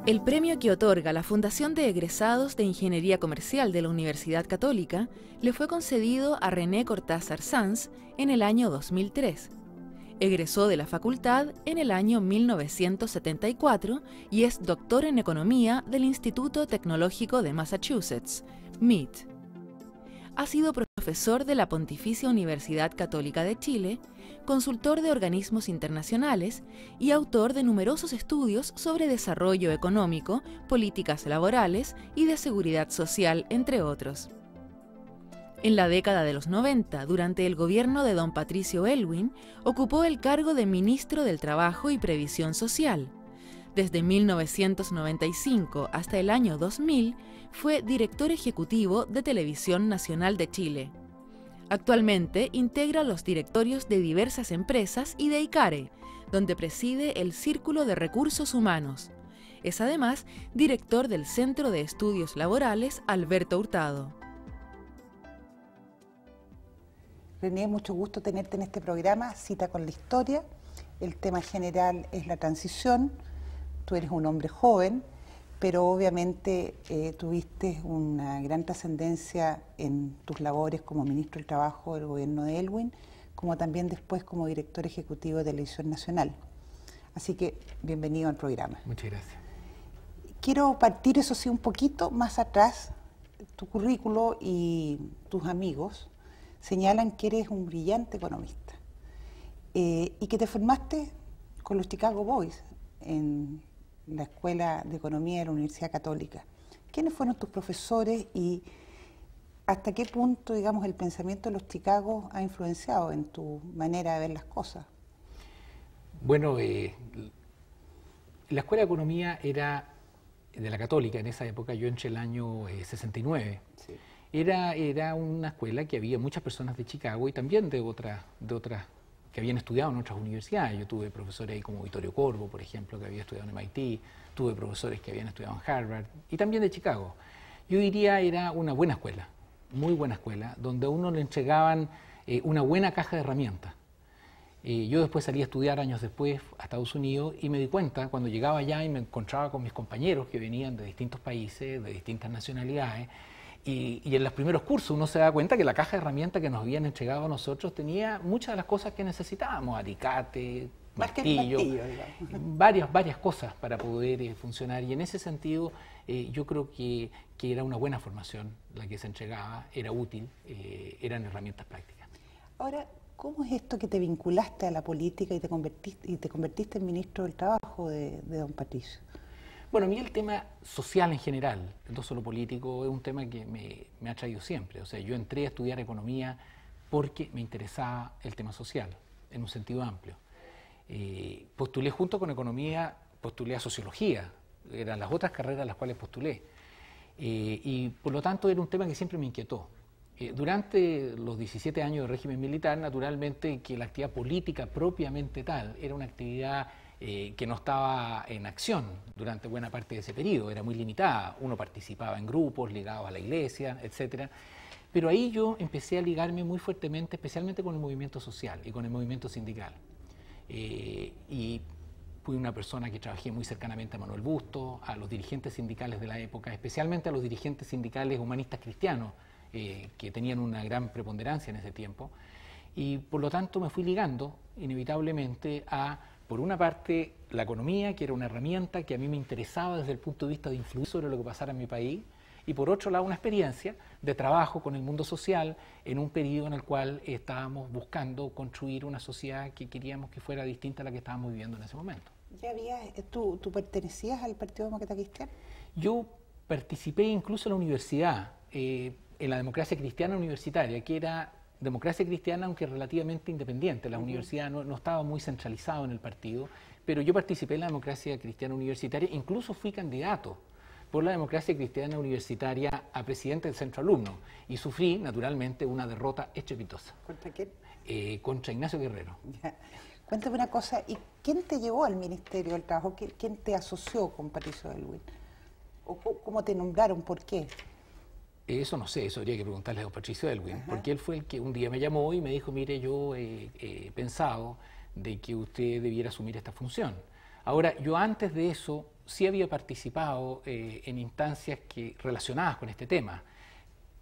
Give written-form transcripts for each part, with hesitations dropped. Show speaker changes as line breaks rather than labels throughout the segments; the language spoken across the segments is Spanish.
El premio que otorga la Fundación de Egresados de Ingeniería Comercial de la Universidad Católica le fue concedido a René Cortázar Sanz en el año 2003. Egresó de la facultad en el año 1974 y es doctor en Economía del Instituto Tecnológico de Massachusetts, MIT. Ha sido profesor de la Pontificia Universidad Católica de Chile, consultor de organismos internacionales y autor de numerosos estudios sobre desarrollo económico, políticas laborales y de seguridad social, entre otros. En la década de los 90, durante el gobierno de don Patricio Aylwin, ocupó el cargo de ministro del Trabajo y Previsión Social. Desde 1995 hasta el año 2000, fue director ejecutivo de Televisión Nacional de Chile. Actualmente integra los directorios de diversas empresas y de ICARE, donde preside el Círculo de Recursos Humanos. Es además director del Centro de Estudios Laborales Alberto Hurtado.
René, mucho gusto tenerte en este programa, Cita con la Historia. El tema general es la transición. Tú eres un hombre joven, pero obviamente tuviste una gran trascendencia en tus labores como ministro del Trabajo del gobierno de Aylwin, como también después como director ejecutivo de Televisión Nacional. Así que bienvenido al programa.
Muchas gracias.
Quiero partir, eso sí, un poquito más atrás. Tu currículo y tus amigos señalan que eres un brillante economista y que te formaste con los Chicago Boys en la Escuela de Economía de la Universidad Católica. ¿Quiénes fueron tus profesores y hasta qué punto, digamos, el pensamiento de los Chicago ha influenciado en tu manera de ver las cosas?
Bueno, la Escuela de Economía era de la Católica en esa época, yo entré el año 69. Sí. Era una escuela que había muchas personas de Chicago y también de otras que habían estudiado en otras universidades. Yo tuve profesores ahí como Vittorio Corvo, por ejemplo, que había estudiado en MIT, tuve profesores que habían estudiado en Harvard y también de Chicago. Yo diría era una buena escuela, muy buena escuela, donde a uno le entregaban una buena caja de herramientas. Yo después salí a estudiar años después a Estados Unidos y me di cuenta cuando llegaba allá y me encontraba con mis compañeros que venían de distintos países, de distintas nacionalidades, y en los primeros cursos uno se da cuenta que la caja de herramientas que nos habían entregado a nosotros tenía muchas de las cosas que necesitábamos, alicate, martillo, varias cosas para poder funcionar. Y en ese sentido yo creo que era una buena formación la que se entregaba, era útil, eran herramientas prácticas.
Ahora, ¿cómo es esto que te vinculaste a la política y te convertiste en ministro del Trabajo de don Patricio?
Bueno, a mí el tema social en general, no solo político, es un tema que me ha traído siempre. O sea, yo entré a estudiar economía porque me interesaba el tema social, en un sentido amplio. Postulé junto con economía, postulé a sociología, eran las otras carreras a las cuales postulé. Y por lo tanto era un tema que siempre me inquietó. Durante los 17 años de régimen militar, naturalmente que la actividad política propiamente tal era una actividad que no estaba en acción durante buena parte de ese periodo, era muy limitada, uno participaba en grupos ligados a la iglesia, etcétera, pero ahí yo empecé a ligarme muy fuertemente, especialmente con el movimiento social y con el movimiento sindical, y fui una persona que trabajé muy cercanamente a Manuel Bustos, a los dirigentes sindicales de la época, especialmente a los dirigentes sindicales humanistas cristianos, que tenían una gran preponderancia en ese tiempo, y por lo tanto me fui ligando inevitablemente a, por una parte, la economía, que era una herramienta que a mí me interesaba desde el punto de vista de influir sobre lo que pasara en mi país, y por otro lado una experiencia de trabajo con el mundo social en un periodo en el cual estábamos buscando construir una sociedad que queríamos que fuera distinta a la que estábamos viviendo en ese momento.
¿Tú pertenecías al Partido Demócrata Cristiano?
Yo participé incluso en la universidad, en la democracia cristiana universitaria, que era democracia cristiana, aunque relativamente independiente. La universidad no estaba muy centralizado en el partido, pero yo participé en la democracia cristiana universitaria, incluso fui candidato por la democracia cristiana universitaria a presidente del centro alumno y sufrí, naturalmente, una derrota estrepitosa.
¿Contra quién?
Contra Ignacio Guerrero.
Ya. Cuéntame una cosa, ¿y quién te llevó al Ministerio del Trabajo? ¿Quién te asoció con Patricio Aylwin? ¿O cómo te nombraron? ¿Por qué?
Eso no sé, eso habría que preguntarle a don Patricio Aylwin, porque él fue el que un día me llamó y me dijo, mire, yo he pensado de que usted debiera asumir esta función. Ahora, yo antes de eso sí había participado en instancias relacionadas con este tema.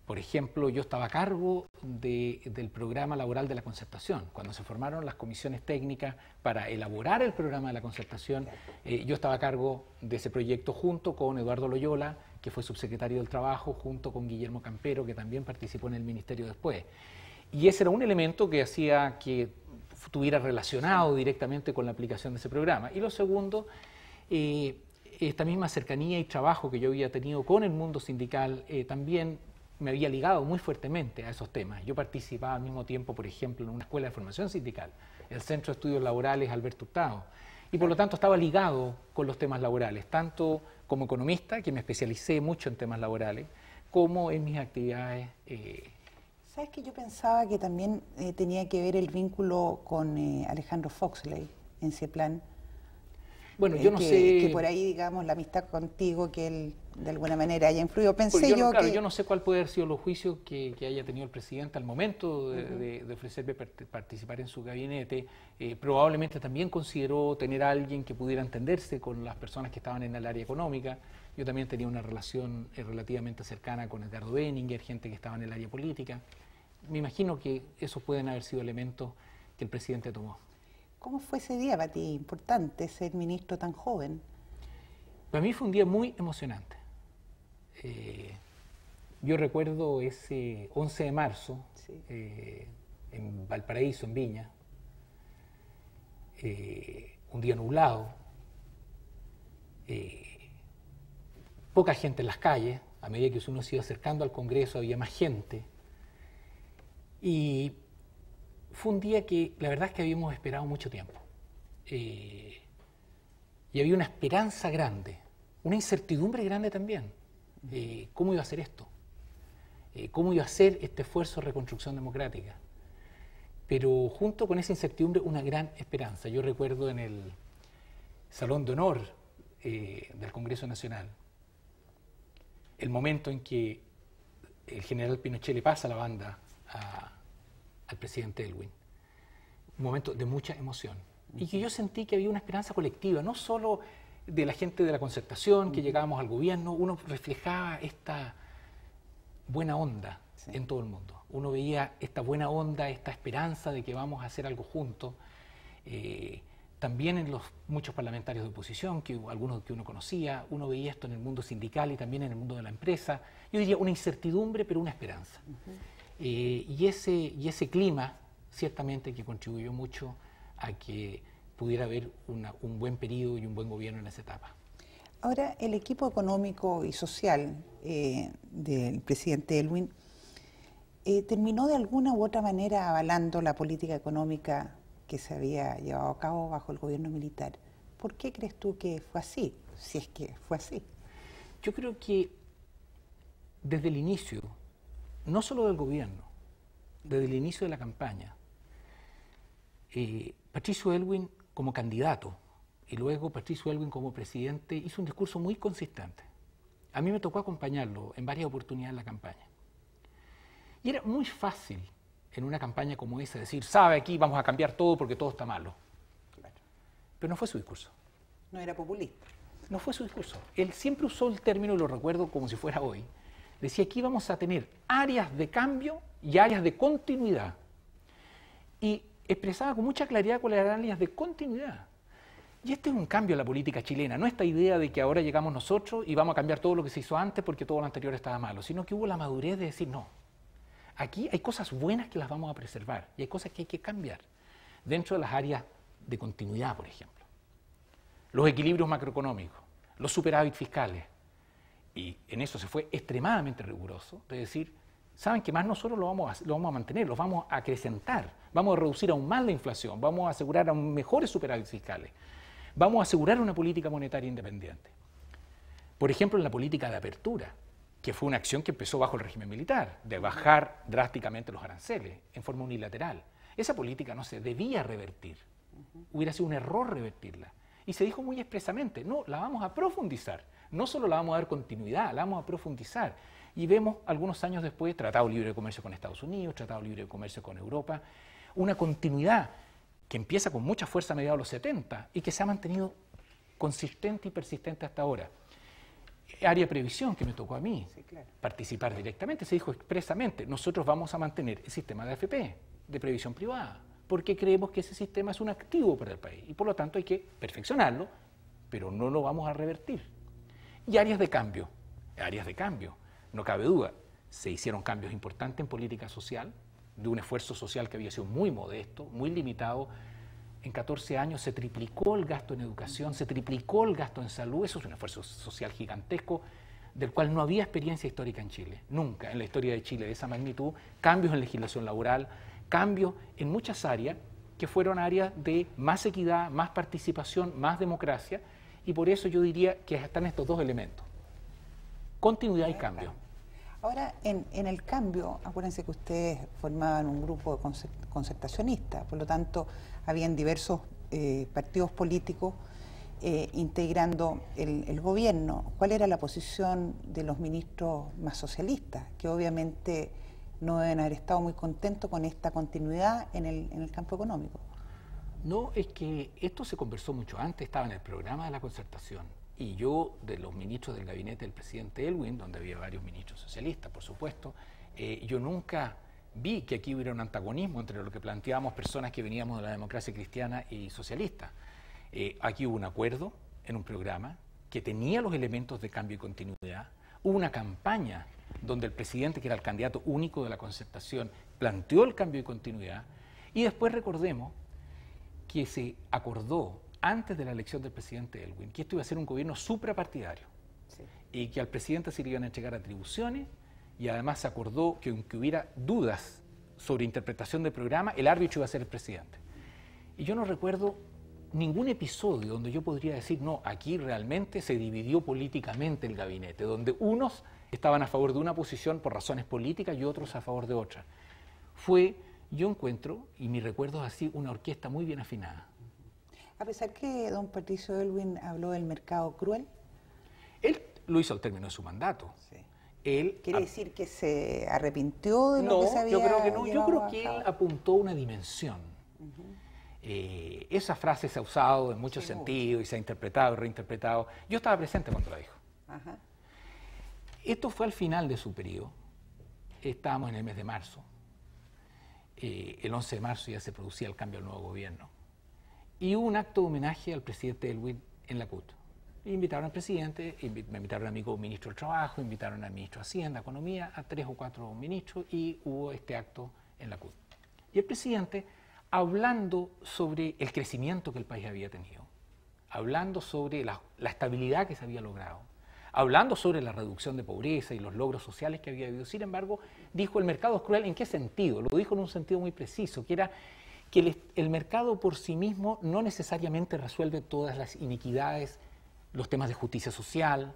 Por ejemplo, yo estaba a cargo del programa laboral de la concertación. Cuando se formaron las comisiones técnicas para elaborar el programa de la concertación, yo estaba a cargo de ese proyecto junto con Eduardo Loyola, que fue subsecretario del Trabajo, junto con Guillermo Campero, que también participó en el ministerio después. Y ese era un elemento que hacía que estuviera relacionado directamente con la aplicación de ese programa. Y lo segundo, esta misma cercanía y trabajo que yo había tenido con el mundo sindical también me había ligado muy fuertemente a esos temas. Yo participaba al mismo tiempo, por ejemplo, en una escuela de formación sindical, el Centro de Estudios Laborales Alberto Hurtado, y por lo tanto estaba ligado con los temas laborales, tanto como economista, que me especialicé mucho en temas laborales, como en mis actividades.
¿Sabes que yo pensaba que también tenía que ver el vínculo con Alejandro Foxley en CEPLAN?
Bueno, yo no sé...
Que por ahí, digamos, la amistad contigo, que él de alguna manera haya influido. Pensé
claro,
que...
yo no sé cuál puede haber sido los juicios que haya tenido el presidente al momento de ofrecerme participar en su gabinete. Probablemente también consideró tener a alguien que pudiera entenderse con las personas que estaban en el área económica. Yo también tenía una relación relativamente cercana con Edgardo Benninger, gente que estaba en el área política. Me imagino que esos pueden haber sido elementos que el presidente tomó.
¿Cómo fue ese día para ti? Importante ser ministro tan joven.
Para mí fue un día muy emocionante. Yo recuerdo ese 11 de marzo, sí, en Valparaíso, en Viña, un día nublado, poca gente en las calles. A medida que uno se iba acercando al Congreso había más gente. Y fue un día que la verdad es que habíamos esperado mucho tiempo. Y había una esperanza grande, una incertidumbre grande también. ¿Cómo iba a ser esto? ¿Cómo iba a ser este esfuerzo de reconstrucción democrática? Pero junto con esa incertidumbre, una gran esperanza. Yo recuerdo en el Salón de Honor del Congreso Nacional, el momento en que el general Pinochet le pasa la banda al presidente Elwin. Un momento de mucha emoción. Y que yo sentí que había una esperanza colectiva, no solo de la gente de la concertación, que llegábamos al gobierno, uno reflejaba esta buena onda en todo el mundo. Uno veía esta buena onda, esta esperanza de que vamos a hacer algo juntos. También en los muchos parlamentarios de oposición, algunos que uno conocía, uno veía esto en el mundo sindical y también en el mundo de la empresa. Yo diría una incertidumbre, pero una esperanza. Y ese clima ciertamente que contribuyó mucho a que pudiera haber un buen periodo y un buen gobierno en esa etapa.
Ahora, el equipo económico y social del presidente Elwin terminó de alguna u otra manera avalando la política económica que se había llevado a cabo bajo el gobierno militar. ¿Por qué crees tú que fue así, si es que fue así?
Yo creo que desde el inicio, no solo del gobierno, desde el inicio de la campaña, Patricio Aylwin como candidato y luego Patricio Aylwin como presidente hizo un discurso muy consistente. A mí me tocó acompañarlo en varias oportunidades en la campaña. Y era muy fácil en una campaña como esa decir, sabe, aquí vamos a cambiar todo porque todo está malo. Claro. Pero no fue su discurso.
No era populista.
No fue su discurso. Él siempre usó el término, y lo recuerdo como si fuera hoy, decía, aquí vamos a tener áreas de cambio y áreas de continuidad. Y expresaba con mucha claridad cuáles eran las áreas de continuidad. Y este es un cambio en la política chilena, no esta idea de que ahora llegamos nosotros y vamos a cambiar todo lo que se hizo antes porque todo lo anterior estaba malo, sino que hubo la madurez de decir, no, aquí hay cosas buenas que las vamos a preservar y hay cosas que hay que cambiar dentro de las áreas de continuidad, por ejemplo. Los equilibrios macroeconómicos, los superávit fiscales. Y en eso se fue extremadamente riguroso, de decir, saben que más nosotros lo vamos a mantener, los vamos a acrecentar, vamos a reducir aún más la inflación, vamos a asegurar aún mejores superávit fiscales, vamos a asegurar una política monetaria independiente. Por ejemplo, en la política de apertura, que fue una acción que empezó bajo el régimen militar, de bajar drásticamente los aranceles en forma unilateral. Esa política no se debía revertir, hubiera sido un error revertirla. Y se dijo muy expresamente, no, la vamos a profundizar, no solo la vamos a dar continuidad, la vamos a profundizar. Y vemos algunos años después, Tratado Libre de Comercio con Estados Unidos, Tratado Libre de Comercio con Europa, una continuidad que empieza con mucha fuerza a mediados de los 70 y que se ha mantenido consistente y persistente hasta ahora. Área de previsión, que me tocó a mí
Sí, claro.
participar directamente, se dijo expresamente, nosotros vamos a mantener el sistema de AFP, de previsión privada, porque creemos que ese sistema es un activo para el país y por lo tanto hay que perfeccionarlo, pero no lo vamos a revertir. Y áreas de cambio, no cabe duda, se hicieron cambios importantes en política social, de un esfuerzo social que había sido muy modesto, muy limitado. En 14 años se triplicó el gasto en educación, se triplicó el gasto en salud, eso es un esfuerzo social gigantesco, del cual no había experiencia histórica en Chile, nunca en la historia de Chile de esa magnitud, cambios en legislación laboral, cambios en muchas áreas que fueron áreas de más equidad, más participación, más democracia, y por eso yo diría que están estos dos elementos, continuidad y cambio.
Ahora, en el cambio, acuérdense que ustedes formaban un grupo concertacionista, por lo tanto, habían diversos partidos políticos integrando el gobierno. ¿Cuál era la posición de los ministros más socialistas? Que obviamente no deben haber estado muy contentos con esta continuidad en el campo económico.
No, es que esto se conversó mucho antes, estaba en el programa de la concertación. Y yo, de los ministros del gabinete del presidente Elwin, donde había varios ministros socialistas, por supuesto, yo nunca vi que aquí hubiera un antagonismo entre lo que planteábamos personas que veníamos de la democracia cristiana y socialista. Aquí hubo un acuerdo en un programa que tenía los elementos de cambio y continuidad. Hubo una campaña donde el presidente, que era el candidato único de la concertación, planteó el cambio y continuidad. Y después recordemos que se acordó antes de la elección del presidente Elwin que esto iba a ser un gobierno suprapartidario, sí, y que al presidente se le iban a entregar atribuciones, y además se acordó que aunque hubiera dudas sobre interpretación del programa, el árbitro iba a ser el presidente. Y yo no recuerdo ningún episodio donde yo podría decir, no, aquí realmente se dividió políticamente el gabinete, donde unos estaban a favor de una posición por razones políticas y otros a favor de otra. Fue, yo encuentro, y mi recuerdo es así, una orquesta muy bien afinada.
A pesar que don Patricio Elwin habló del mercado cruel.
Él lo hizo al término de su mandato.
Sí.
Él
¿Quiere decir que se arrepintió de lo que se había
yo creo que no. Yo
llevado
creo
a
que él
cabo?
apuntó una dimensión. Esa frase se ha usado en muchos sentidos y se ha interpretado y reinterpretado. Yo estaba presente cuando la dijo.
Ajá.
Esto fue al final de su periodo. Estábamos en el mes de marzo. El 11 de marzo ya se producía el cambio del nuevo gobierno. Y hubo un acto de homenaje al presidente Elwin en la CUT. Invitaron al presidente, me invitaron a mí como ministro del Trabajo, invitaron al ministro de Hacienda, Economía, a 3 o 4 ministros, y hubo este acto en la CUT. Y el presidente, hablando sobre el crecimiento que el país había tenido, hablando sobre la estabilidad que se había logrado, hablando sobre la reducción de pobreza y los logros sociales que había habido, sin embargo, dijo el mercado es cruel. ¿En qué sentido? Lo dijo en un sentido muy preciso, que era que el mercado por sí mismo no necesariamente resuelve todas las inequidades, los temas de justicia social,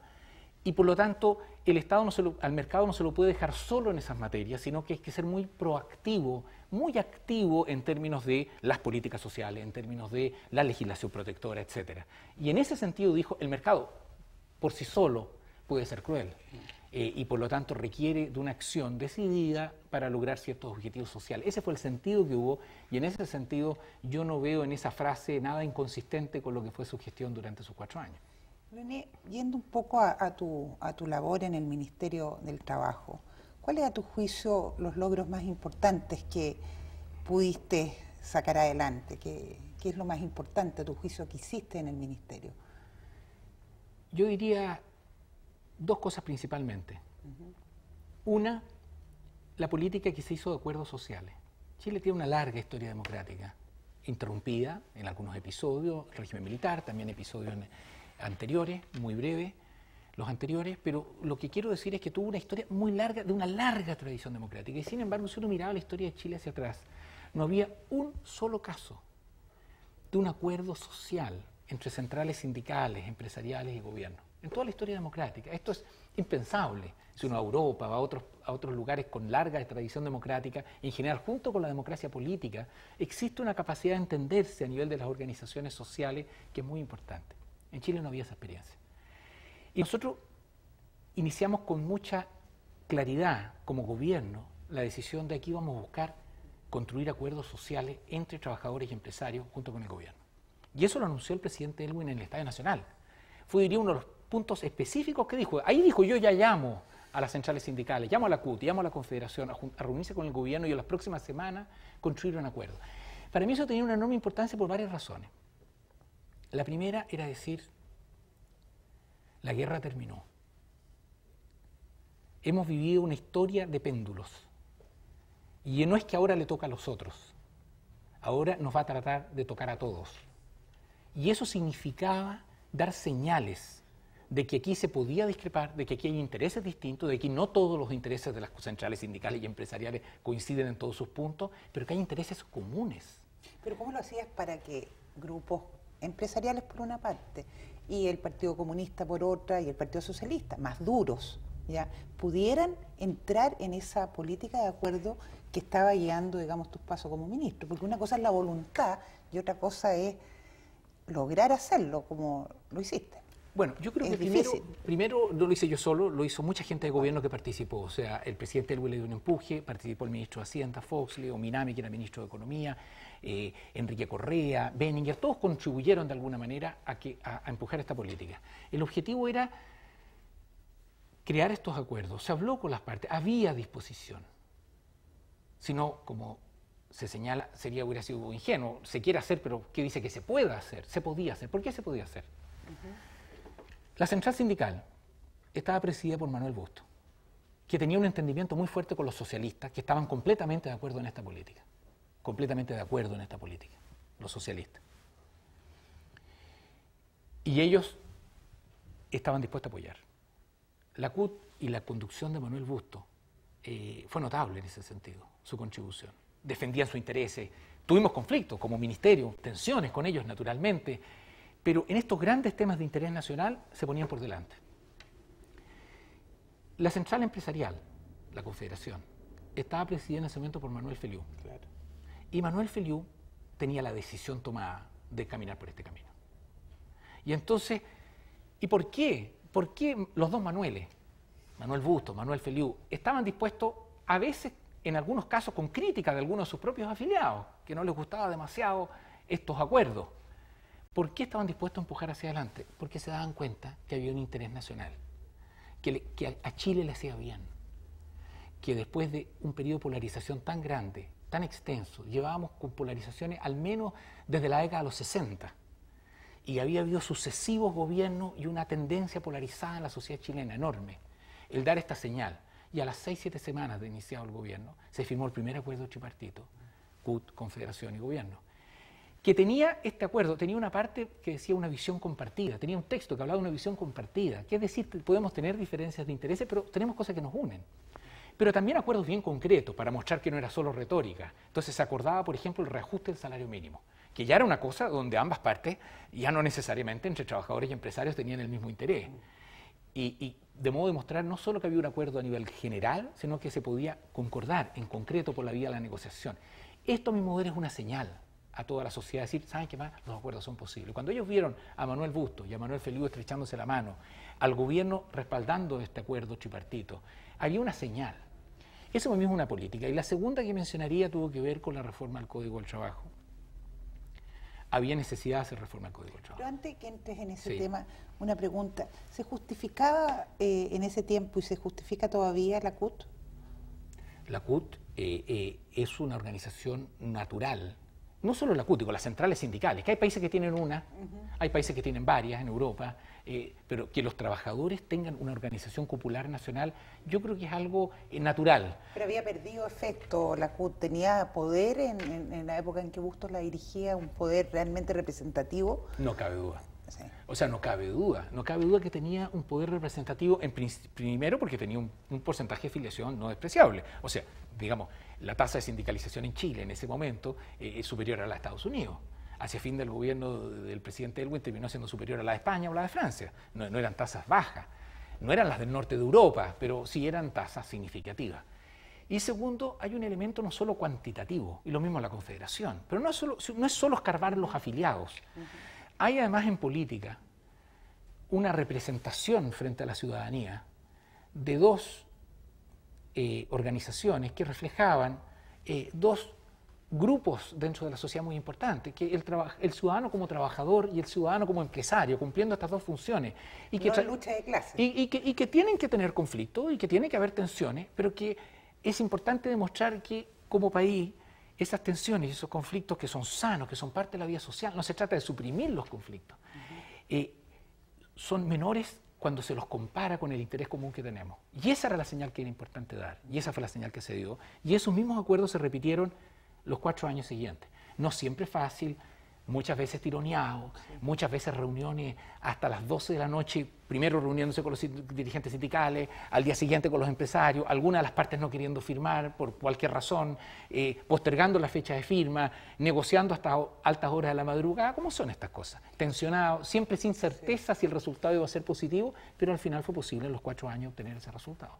y por lo tanto el Estado al mercado no se lo puede dejar solo en esas materias, sino que hay que ser muy proactivo, muy activo en términos de las políticas sociales, en términos de la legislación protectora, etc. Y en ese sentido dijo, el mercado por sí solo puede ser cruel. Y por lo tanto requiere de una acción decidida para lograr ciertos objetivos sociales. Ese fue el sentido que hubo, y en ese sentido yo no veo en esa frase nada inconsistente con lo que fue su gestión durante sus 4 años.
René, yendo un poco a tu labor en el Ministerio del Trabajo, ¿cuáles a tu juicio los logros más importantes que pudiste sacar adelante? ¿Qué es lo más importante a tu juicio que hiciste en el Ministerio?
Yo diría 2 cosas principalmente. Una, la política que se hizo de acuerdos sociales. Chile tiene una larga historia democrática, interrumpida en algunos episodios, régimen militar, también episodios anteriores, muy breves, los anteriores, pero lo que quiero decir es que tuvo una historia muy larga, de una larga tradición democrática, y sin embargo, si uno miraba la historia de Chile hacia atrás, no había un solo caso de un acuerdo social entre centrales sindicales, empresariales y gobierno, en toda la historia democrática. Esto es impensable. Si uno va a Europa, va a otros lugares con larga tradición democrática, en general, junto con la democracia política, existe una capacidad de entenderse a nivel de las organizaciones sociales que es muy importante. En Chile no había esa experiencia. Y nosotros iniciamos con mucha claridad como gobierno la decisión de que íbamos a buscar construir acuerdos sociales entre trabajadores y empresarios junto con el gobierno. Y eso lo anunció el presidente Elwin en el Estadio Nacional. Fue, diría, uno de los puntos específicos que dijo. Ahí dijo, yo ya llamo a las centrales sindicales, llamo a la CUT, llamo a la Confederación a reunirse con el gobierno y en las próximas semanas construir un acuerdo. Para mí eso tenía una enorme importancia por varias razones. La primera era decir, la guerra terminó. Hemos vivido una historia de péndulos. Y no es que ahora le toca a los otros. Ahora nos va a tratar de tocar a todos. Y eso significaba dar señales de que aquí se podía discrepar, de que aquí hay intereses distintos, de que no todos los intereses de las centrales sindicales y empresariales coinciden en todos sus puntos, pero que hay intereses comunes.
Pero ¿cómo lo hacías para que grupos empresariales por una parte y el Partido Comunista por otra y el Partido Socialista, más duros, ya pudieran entrar en esa política de acuerdo que estaba guiando, digamos, tus pasos como ministro? Porque una cosa es la voluntad y otra cosa es lograr hacerlo como lo hiciste.
Bueno, yo creo que primero no lo hice yo solo, lo hizo mucha gente de gobierno que participó. O sea, el presidente Elwin le dio un empuje, participó el ministro de Hacienda, Foxley, Minami, que era ministro de Economía, Enrique Correa, Benninger, todos contribuyeron de alguna manera a empujar esta política. El objetivo era crear estos acuerdos, se habló con las partes, había disposición. Si no, como se señala, hubiera sido ingenuo, se quiere hacer, pero ¿qué dice que se pueda hacer? Se podía hacer. ¿Por qué se podía hacer? La central sindical estaba presidida por Manuel Busto, que tenía un entendimiento muy fuerte con los socialistas, que estaban completamente de acuerdo en esta política. Completamente de acuerdo en esta política, los socialistas. Y ellos estaban dispuestos a apoyar. La CUT y la conducción de Manuel Busto fue notable en ese sentido, su contribución. Defendían sus intereses. Tuvimos conflictos como ministerio, tensiones con ellos naturalmente, pero en estos grandes temas de interés nacional se ponían por delante. La central empresarial, la Confederación, estaba presidida en ese momento por Manuel Feliú. Claro. Y Manuel Feliú tenía la decisión tomada de caminar por este camino. Y entonces, ¿y por qué? ¿Por qué los dos Manueles, Manuel Busto, Manuel Feliú, estaban dispuestos, a veces, en algunos casos, con crítica de algunos de sus propios afiliados, que no les gustaba demasiado estos acuerdos? ¿Por qué estaban dispuestos a empujar hacia adelante? Porque se daban cuenta que había un interés nacional, que a Chile le hacía bien, que después de un periodo de polarización tan grande, tan extenso, llevábamos con polarizaciones al menos desde la década de los 60, y había habido sucesivos gobiernos y una tendencia polarizada en la sociedad chilena enorme. El dar esta señal, y a las 6-7 semanas de iniciado el gobierno, se firmó el primer acuerdo tripartito, CUT, Confederación y Gobierno, que tenía este acuerdo, tenía una parte que decía una visión compartida, tenía un texto que hablaba de una visión compartida, que es decir, podemos tener diferencias de intereses, pero tenemos cosas que nos unen. Pero también acuerdos bien concretos para mostrar que no era solo retórica. Entonces se acordaba, por ejemplo, el reajuste del salario mínimo, que ya era una cosa donde ambas partes, ya no necesariamente entre trabajadores y empresarios, tenían el mismo interés. Y de modo de mostrar no solo que había un acuerdo a nivel general, sino que se podía concordar en concreto por la vía de la negociación. Esto, a mi modo, es una señal a toda la sociedad, decir, ¿saben qué más? Los acuerdos son posibles. Cuando ellos vieron a Manuel Busto y a Manuel Feliú estrechándose la mano, al gobierno respaldando este acuerdo tripartito, había una señal. Eso mismo es una política. Y la segunda que mencionaría tuvo que ver con la reforma al Código del Trabajo. Había necesidad de hacer reforma al Código del Trabajo.
Pero antes que entres en ese tema, una pregunta. ¿Se justificaba en ese tiempo y se justifica todavía la CUT?
La CUT es una organización natural. No solo la CUT, digo, las centrales sindicales, que hay países que tienen una, hay países que tienen varias en Europa, pero que los trabajadores tengan una organización popular nacional, yo creo que es algo natural.
Pero había perdido efecto la CUT, tenía poder en la época en que Bustos la dirigía, un poder realmente representativo.
No cabe duda. Sí. O sea, no cabe duda que tenía un poder representativo, primero porque tenía un porcentaje de filiación no despreciable. O sea, digamos, la tasa de sindicalización en Chile en ese momento es superior a la de Estados Unidos. Hacia fin del gobierno del presidente Elwin terminó siendo superior a la de España o la de Francia. No eran tasas bajas, no eran las del norte de Europa, pero sí eran tasas significativas. Y segundo, hay un elemento no solo cuantitativo, y lo mismo en la Confederación, pero no es solo escarbar los afiliados. Hay además en política una representación frente a la ciudadanía de dos organizaciones que reflejaban dos grupos dentro de la sociedad muy importantes, que el ciudadano como trabajador y el ciudadano como empresario, cumpliendo estas dos funciones. Y que
no lucha de clases.
Y que tienen que tener conflictos y que tiene que haber tensiones, pero que es importante demostrar que como país esas tensiones y esos conflictos que son sanos, que son parte de la vida social, no se trata de suprimir los conflictos, son menores cuando se los compara con el interés común que tenemos. Y esa era la señal que era importante dar, y esa fue la señal que se dio, y esos mismos acuerdos se repitieron los 4 años siguientes. No siempre fácil, muchas veces tironeado, muchas veces reuniones hasta las 12 de la noche, primero reuniéndose con los dirigentes sindicales, al día siguiente con los empresarios, algunas de las partes no queriendo firmar por cualquier razón, postergando la fecha de firma, negociando hasta altas horas de la madrugada. ¿Cómo son estas cosas? Tensionado, siempre sin certeza si el resultado iba a ser positivo, pero al final fue posible en los 4 años obtener ese resultado.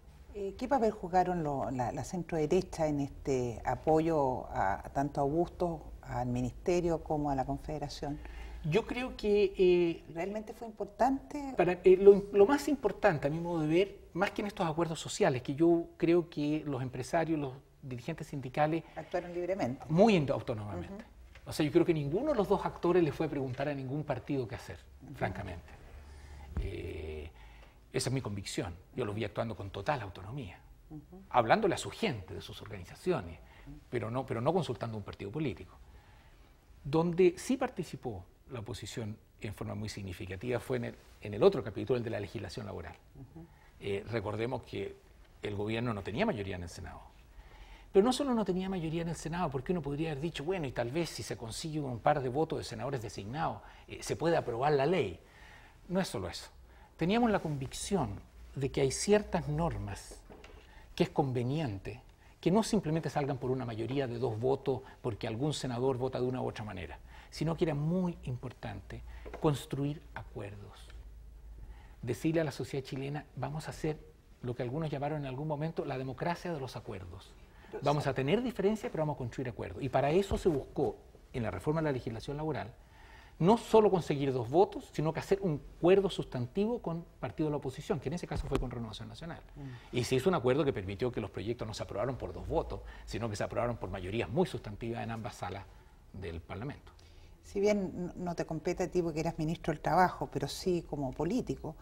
¿Qué papel jugaron la centro-derecha en este apoyo tanto a Bustos, al Ministerio, como a la Confederación?
Yo creo que...
¿realmente fue importante?
Lo más importante, a mi modo de ver, más que en estos acuerdos sociales, que yo creo que los empresarios, los dirigentes sindicales...
actuaron libremente.
Muy autónomamente. O sea, yo creo que ninguno de los dos actores le fue a preguntar a ningún partido qué hacer, francamente. Esa es mi convicción. Yo los vi actuando con total autonomía, hablándole a su gente, de sus organizaciones, pero no consultando a un partido político. Donde sí participó la oposición en forma muy significativa fue en el otro capítulo, el de la legislación laboral. Recordemos que el gobierno no tenía mayoría en el Senado. Pero no solo no tenía mayoría en el Senado, porque uno podría haber dicho, bueno, y tal vez si se consigue un par de votos de senadores designados, se puede aprobar la ley. No es solo eso. Teníamos la convicción de que hay ciertas normas que es conveniente que no simplemente salgan por una mayoría de 2 votos porque algún senador vota de una u otra manera, sino que era muy importante construir acuerdos. Decirle a la sociedad chilena, vamos a hacer lo que algunos llamaron en algún momento la democracia de los acuerdos. Vamos a tener diferencias, pero vamos a construir acuerdos. Y para eso se buscó, en la reforma de la legislación laboral, no solo conseguir 2 votos, sino que hacer un acuerdo sustantivo con partido de la oposición, que en ese caso fue con Renovación Nacional. Y se hizo un acuerdo que permitió que los proyectos no se aprobaron por 2 votos, sino que se aprobaron por mayorías muy sustantivas en ambas salas del Parlamento.
Si bien no te compete a ti porque eras ministro del Trabajo, pero sí como político,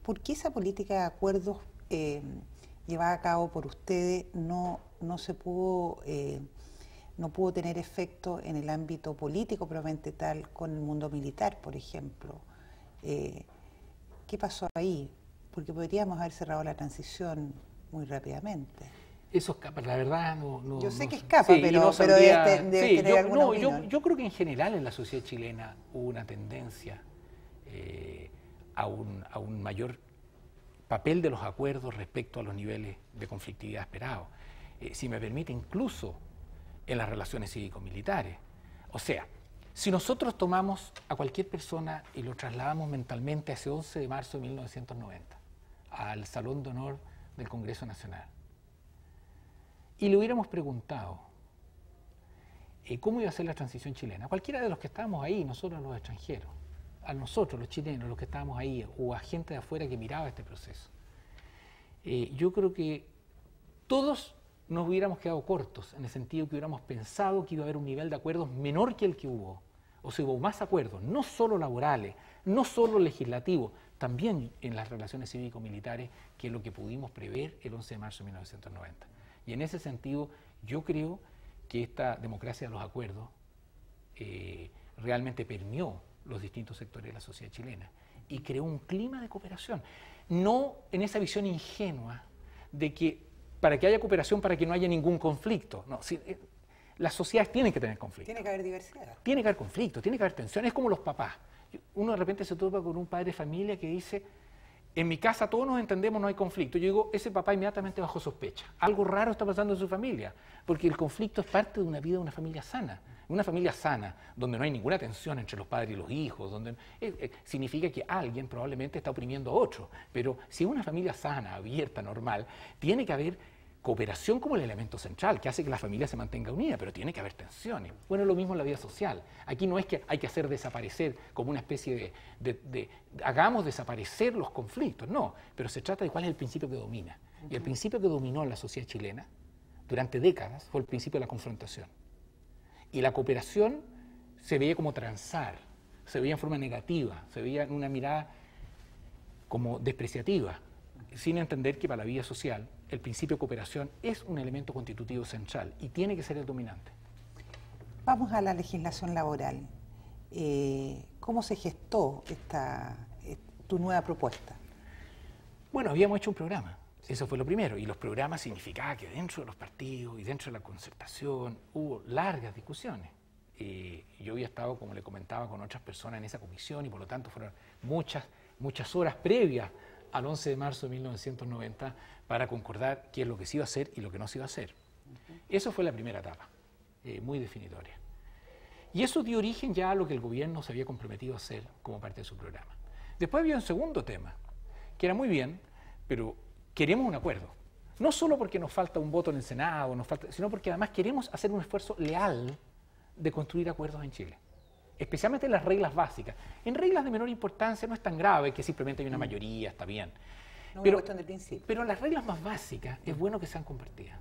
¿por qué esa política de acuerdos llevada a cabo por ustedes no pudo tener efecto en el ámbito político propiamente tal con el mundo militar, por ejemplo? ¿Qué pasó ahí? Porque podríamos haber cerrado la transición muy rápidamente.
Eso escapa, la verdad no...
Yo sé que escapa, sí, pero debe tener alguna opinión.
Yo creo que en general en la sociedad chilena hubo una tendencia a un mayor papel de los acuerdos respecto a los niveles de conflictividad esperados. Si me permite, incluso en las relaciones cívico-militares. O sea, si nosotros tomamos a cualquier persona y lo trasladamos mentalmente a ese 11 de marzo de 1990, al Salón de Honor del Congreso Nacional, y le hubiéramos preguntado cómo iba a ser la transición chilena, cualquiera de los que estábamos ahí, nosotros los extranjeros, a nosotros los chilenos, los que estábamos ahí, o a gente de afuera que miraba este proceso, yo creo que todos nos hubiéramos quedado cortos, en el sentido que hubiéramos pensado que iba a haber un nivel de acuerdos menor que el que hubo. O sea, hubo más acuerdos, no solo laborales, no solo legislativos, también en las relaciones cívico-militares, que es lo que pudimos prever el 11 de marzo de 1990. Y en ese sentido, yo creo que esta democracia de los acuerdos realmente permeó los distintos sectores de la sociedad chilena y creó un clima de cooperación. No en esa visión ingenua de que para que haya cooperación, para que no haya ningún conflicto. No, las sociedades tienen que tener conflicto.
Tiene que haber diversidad.
Tiene que haber conflicto, tiene que haber tensión. Es como los papás. Uno de repente se topa con un padre de familia que dice, en mi casa todos nos entendemos, no hay conflicto. Yo digo, ese papá inmediatamente bajo sospecha. Algo raro está pasando en su familia, porque el conflicto es parte de una vida de una familia sana. Una familia sana, donde no hay ninguna tensión entre los padres y los hijos, donde significa que alguien probablemente está oprimiendo a otro. Pero si es una familia sana, abierta, normal, tiene que haber cooperación como el elemento central, que hace que la familia se mantenga unida, pero tiene que haber tensiones. Bueno, lo mismo en la vida social. Aquí no es que hay que hacer desaparecer como una especie hagamos desaparecer los conflictos, no, pero se trata de cuál es el principio que domina. Y el principio que dominó en la sociedad chilena durante décadas fue el principio de la confrontación. Y la cooperación se veía como transar, se veía en forma negativa, se veía en una mirada como despreciativa, sin entender que para la vida social el principio de cooperación es un elemento constitutivo central y tiene que ser el dominante.
Vamos a la legislación laboral. ¿Cómo se gestó tu nueva propuesta?
Bueno, habíamos hecho un programa, eso fue lo primero, y los programas significaba que dentro de los partidos y dentro de la concertación hubo largas discusiones. Yo había estado, como le comentaba, con otras personas en esa comisión y por lo tanto fueron muchas horas previas al 11 de marzo de 1990 para concordar qué es lo que se iba a hacer y lo que no se iba a hacer. Eso fue la primera etapa, muy definitoria. Y eso dio origen ya a lo que el gobierno se había comprometido a hacer como parte de su programa. Después había un segundo tema, que era muy bien, pero queremos un acuerdo. No solo porque nos falta un voto en el Senado, sino porque además queremos hacer un esfuerzo leal de construir acuerdos en Chile. Especialmente en las reglas básicas. En reglas de menor importancia no es tan grave que simplemente hay una mayoría, está bien.
No es una cuestión de principio.
Pero las reglas más básicas es bueno que sean compartidas.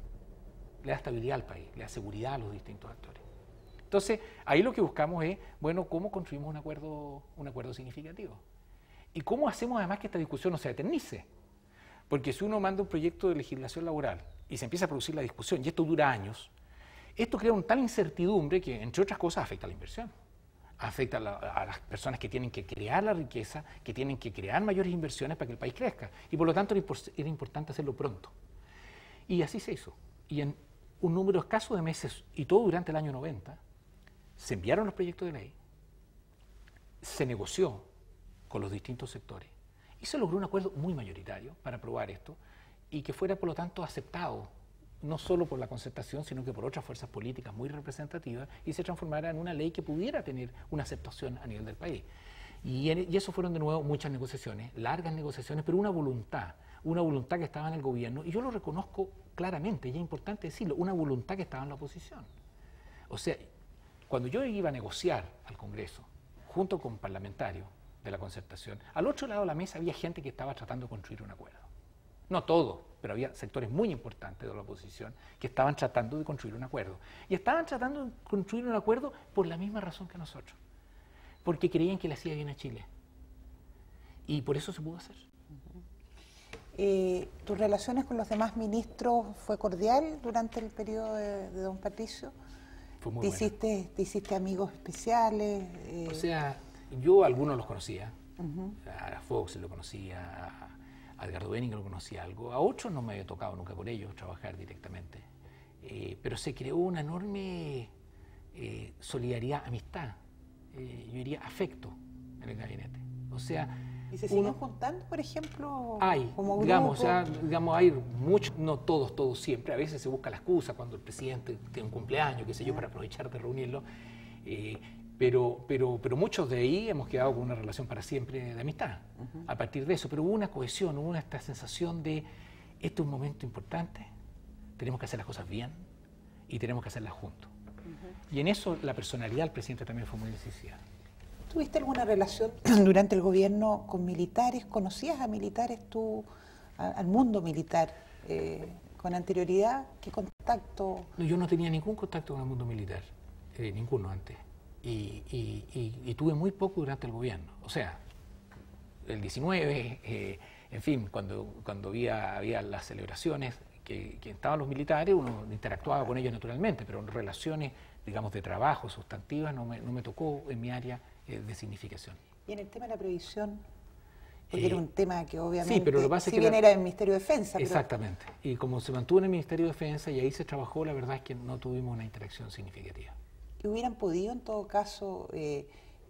Le da estabilidad al país, le da seguridad a los distintos actores. Entonces, ahí lo que buscamos es, bueno, ¿cómo construimos un acuerdo significativo? ¿Y cómo hacemos además que esta discusión no se eternice? Porque si uno manda un proyecto de legislación laboral y se empieza a producir la discusión, y esto dura años, esto crea una tal incertidumbre que, entre otras cosas, afecta a la inversión. Afecta a las personas que tienen que crear la riqueza, que tienen que crear mayores inversiones para que el país crezca. Y por lo tanto era importante hacerlo pronto. Y así se hizo. Y en un número escaso de meses, y todo durante el año 90, se enviaron los proyectos de ley, se negoció con los distintos sectores y se logró un acuerdo muy mayoritario para aprobar esto y que fuera, por lo tanto, aceptado no solo por la concertación, sino que por otras fuerzas políticas muy representativas y se transformara en una ley que pudiera tener una aceptación a nivel del país. Y eso fueron de nuevo muchas negociaciones, largas negociaciones, pero una voluntad que estaba en el gobierno, y yo lo reconozco claramente, y es importante decirlo, una voluntad que estaba en la oposición. O sea, cuando yo iba a negociar al Congreso, junto con parlamentarios de la concertación, al otro lado de la mesa había gente que estaba tratando de construir un acuerdo. No todos, pero había sectores muy importantes de la oposición que estaban tratando de construir un acuerdo. Y estaban tratando de construir un acuerdo por la misma razón que nosotros, porque creían que le hacía bien a Chile. Y por eso se pudo hacer.
¿Tus relaciones con los demás ministros fue cordial durante el periodo de don Patricio?
Fue muy buena.
¿Te hiciste amigos especiales?
O sea, yo a algunos los conocía, a Fox lo conocía, a Edgardo Benning lo conocía algo, a otros no me había tocado nunca con ellos trabajar directamente, pero se creó una enorme solidaridad, amistad, yo diría afecto en el gabinete. O sea,
¿y se siguen juntando, por ejemplo, como grupo?
Digamos, hay muchos, no todos siempre, a veces se busca la excusa cuando el presidente tiene un cumpleaños, qué sé yo, para aprovechar de reunirlo, pero muchos de ahí hemos quedado con una relación para siempre de amistad, a partir de eso, pero hubo una cohesión, hubo esta sensación de, este es un momento importante, tenemos que hacer las cosas bien y tenemos que hacerlas juntos. Y en eso la personalidad del presidente también fue muy decisiva.
¿Tuviste alguna relación durante el gobierno con militares? ¿Conocías a militares tú, al mundo militar, con anterioridad? ¿Qué contacto?
No, yo no tenía ningún contacto con el mundo militar, ninguno antes. Y tuve muy poco durante el gobierno. O sea, el 19, en fin, cuando había las celebraciones que estaban los militares, uno interactuaba con ellos naturalmente, pero en relaciones, digamos, de trabajo, sustantivas, no me tocó en mi área de significación.
¿Y en el tema de la previsión? Porque era un tema que obviamente,
sí, pero lo que pasa
si
es que
bien era el Ministerio de Defensa.
Exactamente. Y como se mantuvo en el Ministerio de Defensa y ahí se trabajó, la verdad es que no tuvimos una interacción significativa.
¿Y hubieran podido, en todo caso,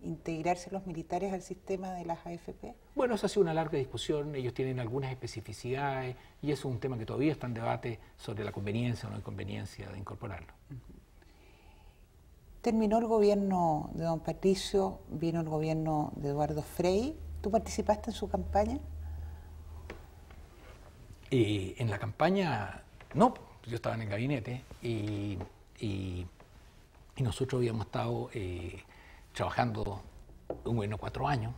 integrarse los militares al sistema de las AFP?
Bueno, eso ha sido una larga discusión, ellos tienen algunas especificidades y eso es un tema que todavía está en debate sobre la conveniencia o no conveniencia de incorporarlo.
Terminó el gobierno de don Patricio, vino el gobierno de Eduardo Frei. ¿Tú participaste en su campaña?
En la campaña, no, yo estaba en el gabinete y nosotros habíamos estado trabajando un gobierno 4 años.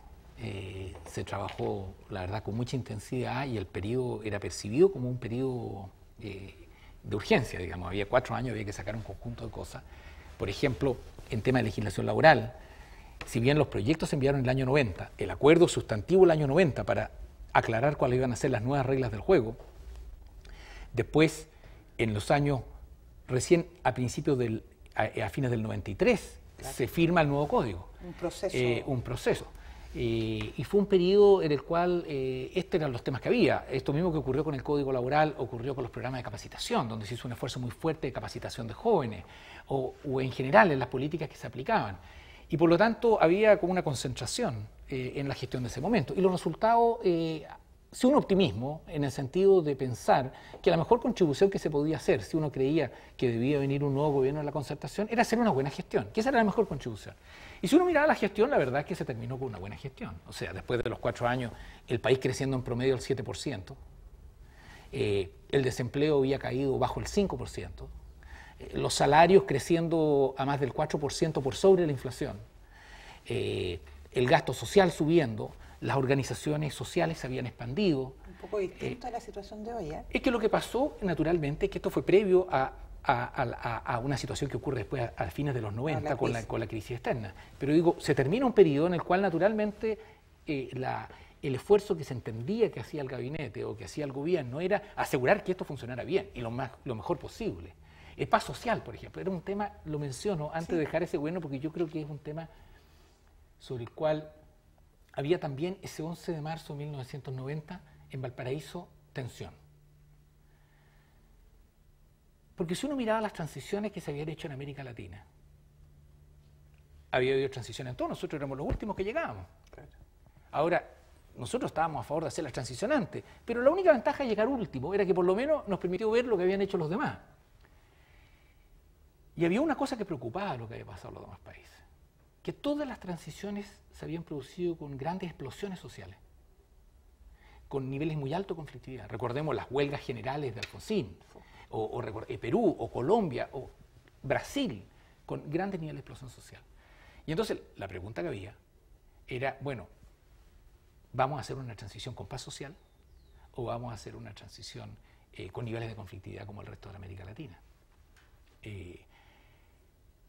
Se trabajó, la verdad, con mucha intensidad y el periodo era percibido como un periodo de urgencia, digamos. Había 4 años, había que sacar un conjunto de cosas. Por ejemplo, en tema de legislación laboral, si bien los proyectos se enviaron en el año 90, el acuerdo sustantivo el año 90 para aclarar cuáles iban a ser las nuevas reglas del juego, después, en los años, recién a principios a fines del 93, claro, se firma el nuevo código. Un proceso. Y fue un periodo en el cual estos eran los temas que había. Esto mismo que ocurrió con el Código Laboral ocurrió con los programas de capacitación, donde se hizo un esfuerzo muy fuerte de capacitación de jóvenes, o en general en las políticas que se aplicaban. Y por lo tanto había como una concentración en la gestión de ese momento. Y los resultados, sí, un optimismo en el sentido de pensar que la mejor contribución que se podía hacer, si uno creía que debía venir un nuevo gobierno de la concertación, era hacer una buena gestión, que esa era la mejor contribución. Y si uno miraba la gestión, la verdad es que se terminó con una buena gestión. O sea, después de los 4 años, el país creciendo en promedio el 7%, el desempleo había caído bajo el 5%, los salarios creciendo a más del 4% por sobre la inflación, el gasto social subiendo, las organizaciones sociales se habían expandido.
Un poco distinto a la situación de hoy, ¿eh?
Es que lo que pasó, naturalmente, es que esto fue previo a una situación que ocurre después a fines de los 90 con la crisis externa. Pero digo, se termina un periodo en el cual naturalmente el esfuerzo que se entendía que hacía el gabinete o que hacía el gobierno era asegurar que esto funcionara bien y lo mejor posible. El paz social, por ejemplo, era un tema, lo menciono antes de dejar ese gobierno porque yo creo que es un tema sobre el cual había también ese 11 de marzo de 1990 en Valparaíso tensión. Porque si uno miraba las transiciones que se habían hecho en América Latina, había habido transiciones en todo, nosotros éramos los últimos que llegábamos. Claro. Ahora, nosotros estábamos a favor de hacer la transición antes, pero la única ventaja de llegar último era que por lo menos nos permitió ver lo que habían hecho los demás. Y había una cosa que preocupaba lo que había pasado en los demás países, que todas las transiciones se habían producido con grandes explosiones sociales, con niveles muy altos de conflictividad. Recordemos las huelgas generales de Alfonsín, o Perú, o Colombia, o Brasil, con grandes niveles de explosión social. Y entonces la pregunta que había era, bueno, ¿vamos a hacer una transición con paz social o vamos a hacer una transición con niveles de conflictividad como el resto de la América Latina?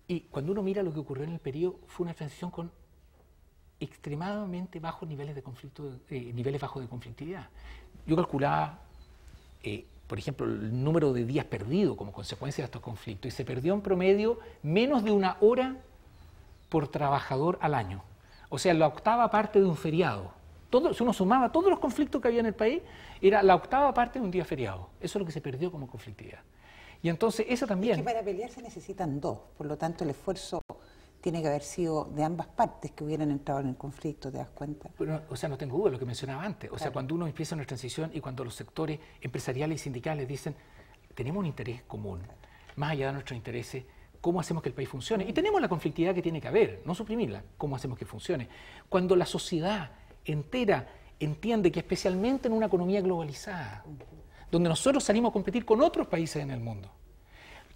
Y cuando uno mira lo que ocurrió en el periodo, fue una transición con extremadamente bajos niveles de conflicto, niveles bajos de conflictividad. Yo calculaba, por ejemplo, el número de días perdidos como consecuencia de estos conflictos, y se perdió en promedio menos de 1 hora por trabajador al año. O sea, la 8ª parte de un feriado. Si uno sumaba todos los conflictos que había en el país, era la 8ª parte de un día feriado. Eso es lo que se perdió como conflictividad. Y entonces eso también...
Es que para pelear se necesitan 2, por lo tanto el esfuerzo tiene que haber sido de ambas partes que hubieran entrado en el conflicto, ¿te das cuenta?
Pero, o sea, no tengo duda, lo que mencionaba antes. O sea, cuando uno empieza una transición y cuando los sectores empresariales y sindicales dicen, tenemos un interés común, más allá de nuestros intereses, ¿cómo hacemos que el país funcione? Y tenemos la conflictividad que tiene que haber, no suprimirla, ¿cómo hacemos que funcione? Cuando la sociedad entera entiende que especialmente en una economía globalizada, donde nosotros salimos a competir con otros países en el mundo,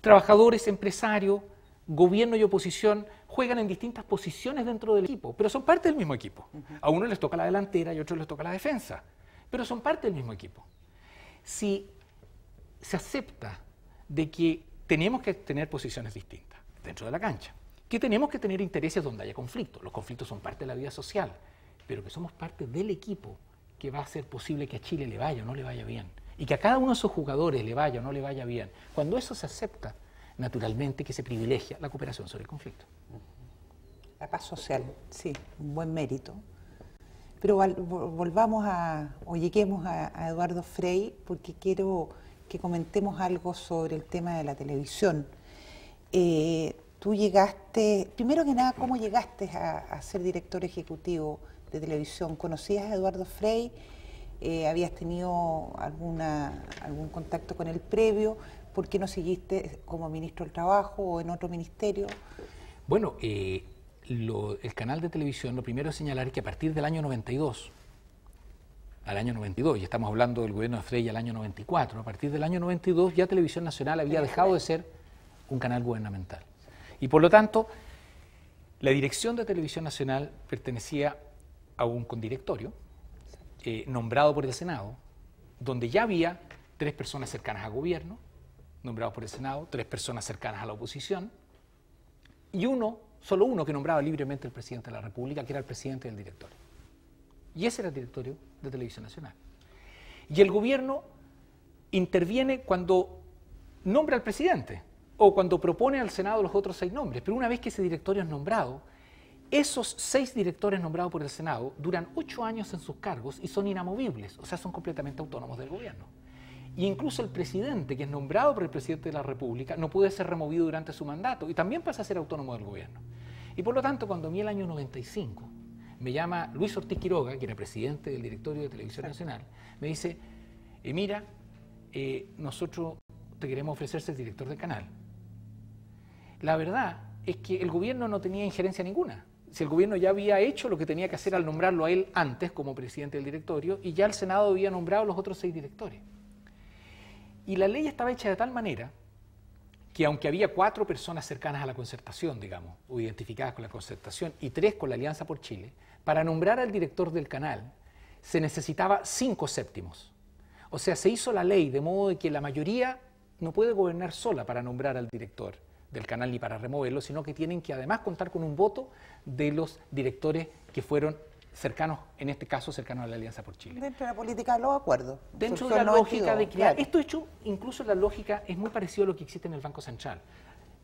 trabajadores, empresarios, gobierno y oposición juegan en distintas posiciones dentro del equipo, pero son parte del mismo equipo. A uno les toca la delantera y a otros les toca la defensa, pero son parte del mismo equipo. Si se acepta de que tenemos que tener posiciones distintas dentro de la cancha, que tenemos que tener intereses donde haya conflictos, los conflictos son parte de la vida social, pero que somos parte del equipo que va a hacer posible que a Chile le vaya o no le vaya bien, y que a cada uno de esos jugadores le vaya o no le vaya bien. Cuando eso se acepta, naturalmente que se privilegia la cooperación sobre el conflicto.
La paz social, sí, un buen mérito. Pero volvamos o lleguemos a Eduardo Frei, porque quiero que comentemos algo sobre el tema de la televisión. Tú llegaste, primero que nada, ¿cómo llegaste a ser director ejecutivo de televisión? ¿Conocías a Eduardo Frei? ¿Habías tenido algún contacto con él previo? ¿Por qué no seguiste como ministro del Trabajo o en otro ministerio?
Bueno, el canal de televisión, lo primero es señalar que a partir del año 92, y estamos hablando del gobierno de Frei al año 94, a partir del año 92 ya Televisión Nacional había dejado de ser un canal gubernamental. Y por lo tanto, la dirección de Televisión Nacional pertenecía a un condirectorio nombrado por el Senado, donde ya había 3 personas cercanas al gobierno, nombrados por el Senado, 3 personas cercanas a la oposición, y solo uno que nombraba libremente el presidente de la República, que era el presidente del directorio. Y ese era el directorio de Televisión Nacional. Y el gobierno interviene cuando nombra al presidente o cuando propone al Senado los otros 6 nombres. Pero una vez que ese directorio es nombrado, esos 6 directores nombrados por el Senado duran 8 años en sus cargos y son inamovibles, o sea, son completamente autónomos del gobierno. Y incluso el presidente, que es nombrado por el presidente de la República, no puede ser removido durante su mandato y también pasa a ser autónomo del gobierno. Y por lo tanto, cuando a mí el año 95 me llama Luis Ortiz Quiroga, que era presidente del directorio de Televisión Nacional, me dice, mira, nosotros te queremos ofrecer ser director del canal. La verdad es que el gobierno no tenía injerencia ninguna. Si el gobierno ya había hecho lo que tenía que hacer al nombrarlo a él antes como presidente del directorio, y ya el Senado había nombrado a los otros 6 directores. Y la ley estaba hecha de tal manera que aunque había 4 personas cercanas a la concertación, digamos, o identificadas con la concertación, y 3 con la Alianza por Chile, para nombrar al director del canal se necesitaba 5 séptimos. O sea, se hizo la ley de modo de que la mayoría no puede gobernar sola para nombrar al director del canal ni para removerlo, sino que tienen que además contar con un voto de los directores que fueron cercanos, en este caso cercanos a la Alianza por Chile.
Dentro de la política de los acuerdos.
Dentro de la lógica de crear, claro. Esto hecho, incluso la lógica es muy parecido a lo que existe en el Banco Central.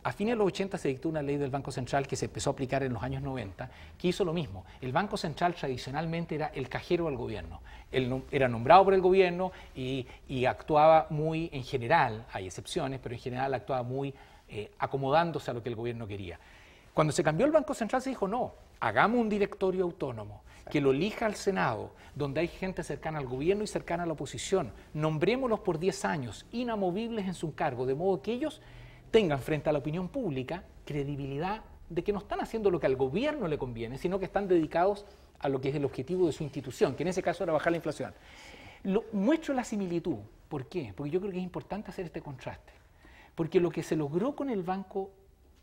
A fines de los 80 se dictó una ley del Banco Central que se empezó a aplicar en los años 90, que hizo lo mismo. El Banco Central tradicionalmente era el cajero del gobierno. Él era nombrado por el gobierno y actuaba muy, en general, hay excepciones, pero en general actuaba muy acomodándose a lo que el gobierno quería. Cuando se cambió el Banco Central se dijo, no, hagamos un directorio autónomo, que lo elija el Senado, donde hay gente cercana al gobierno y cercana a la oposición. Nombrémoslos por 10 años, inamovibles en su cargo, de modo que ellos tengan frente a la opinión pública credibilidad de que no están haciendo lo que al gobierno le conviene, sino que están dedicados a lo que es el objetivo de su institución, que en ese caso era bajar la inflación. Muestro la similitud. ¿Por qué? Porque yo creo que es importante hacer este contraste. Porque lo que se logró con el Banco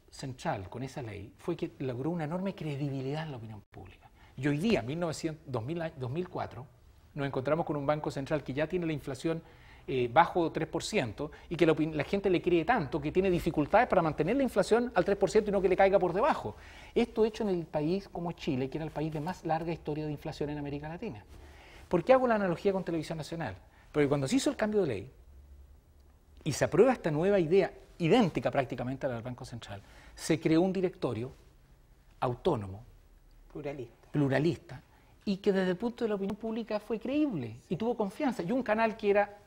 Central, con esa ley, fue que logró una enorme credibilidad en la opinión pública. Y hoy día, en 2004, nos encontramos con un Banco Central que ya tiene la inflación bajo 3% y que la gente le cree tanto que tiene dificultades para mantener la inflación al 3% y no que le caiga por debajo. Esto hecho en el país como Chile, que era el país de más larga historia de inflación en América Latina. ¿Por qué hago la analogía con Televisión Nacional? Porque cuando se hizo el cambio de ley y se aprueba esta nueva idea, idéntica prácticamente a la del Banco Central, se creó un directorio autónomo, pluralista, y que desde el punto de la opinión pública fue creíble y tuvo confianza. Y un canal que era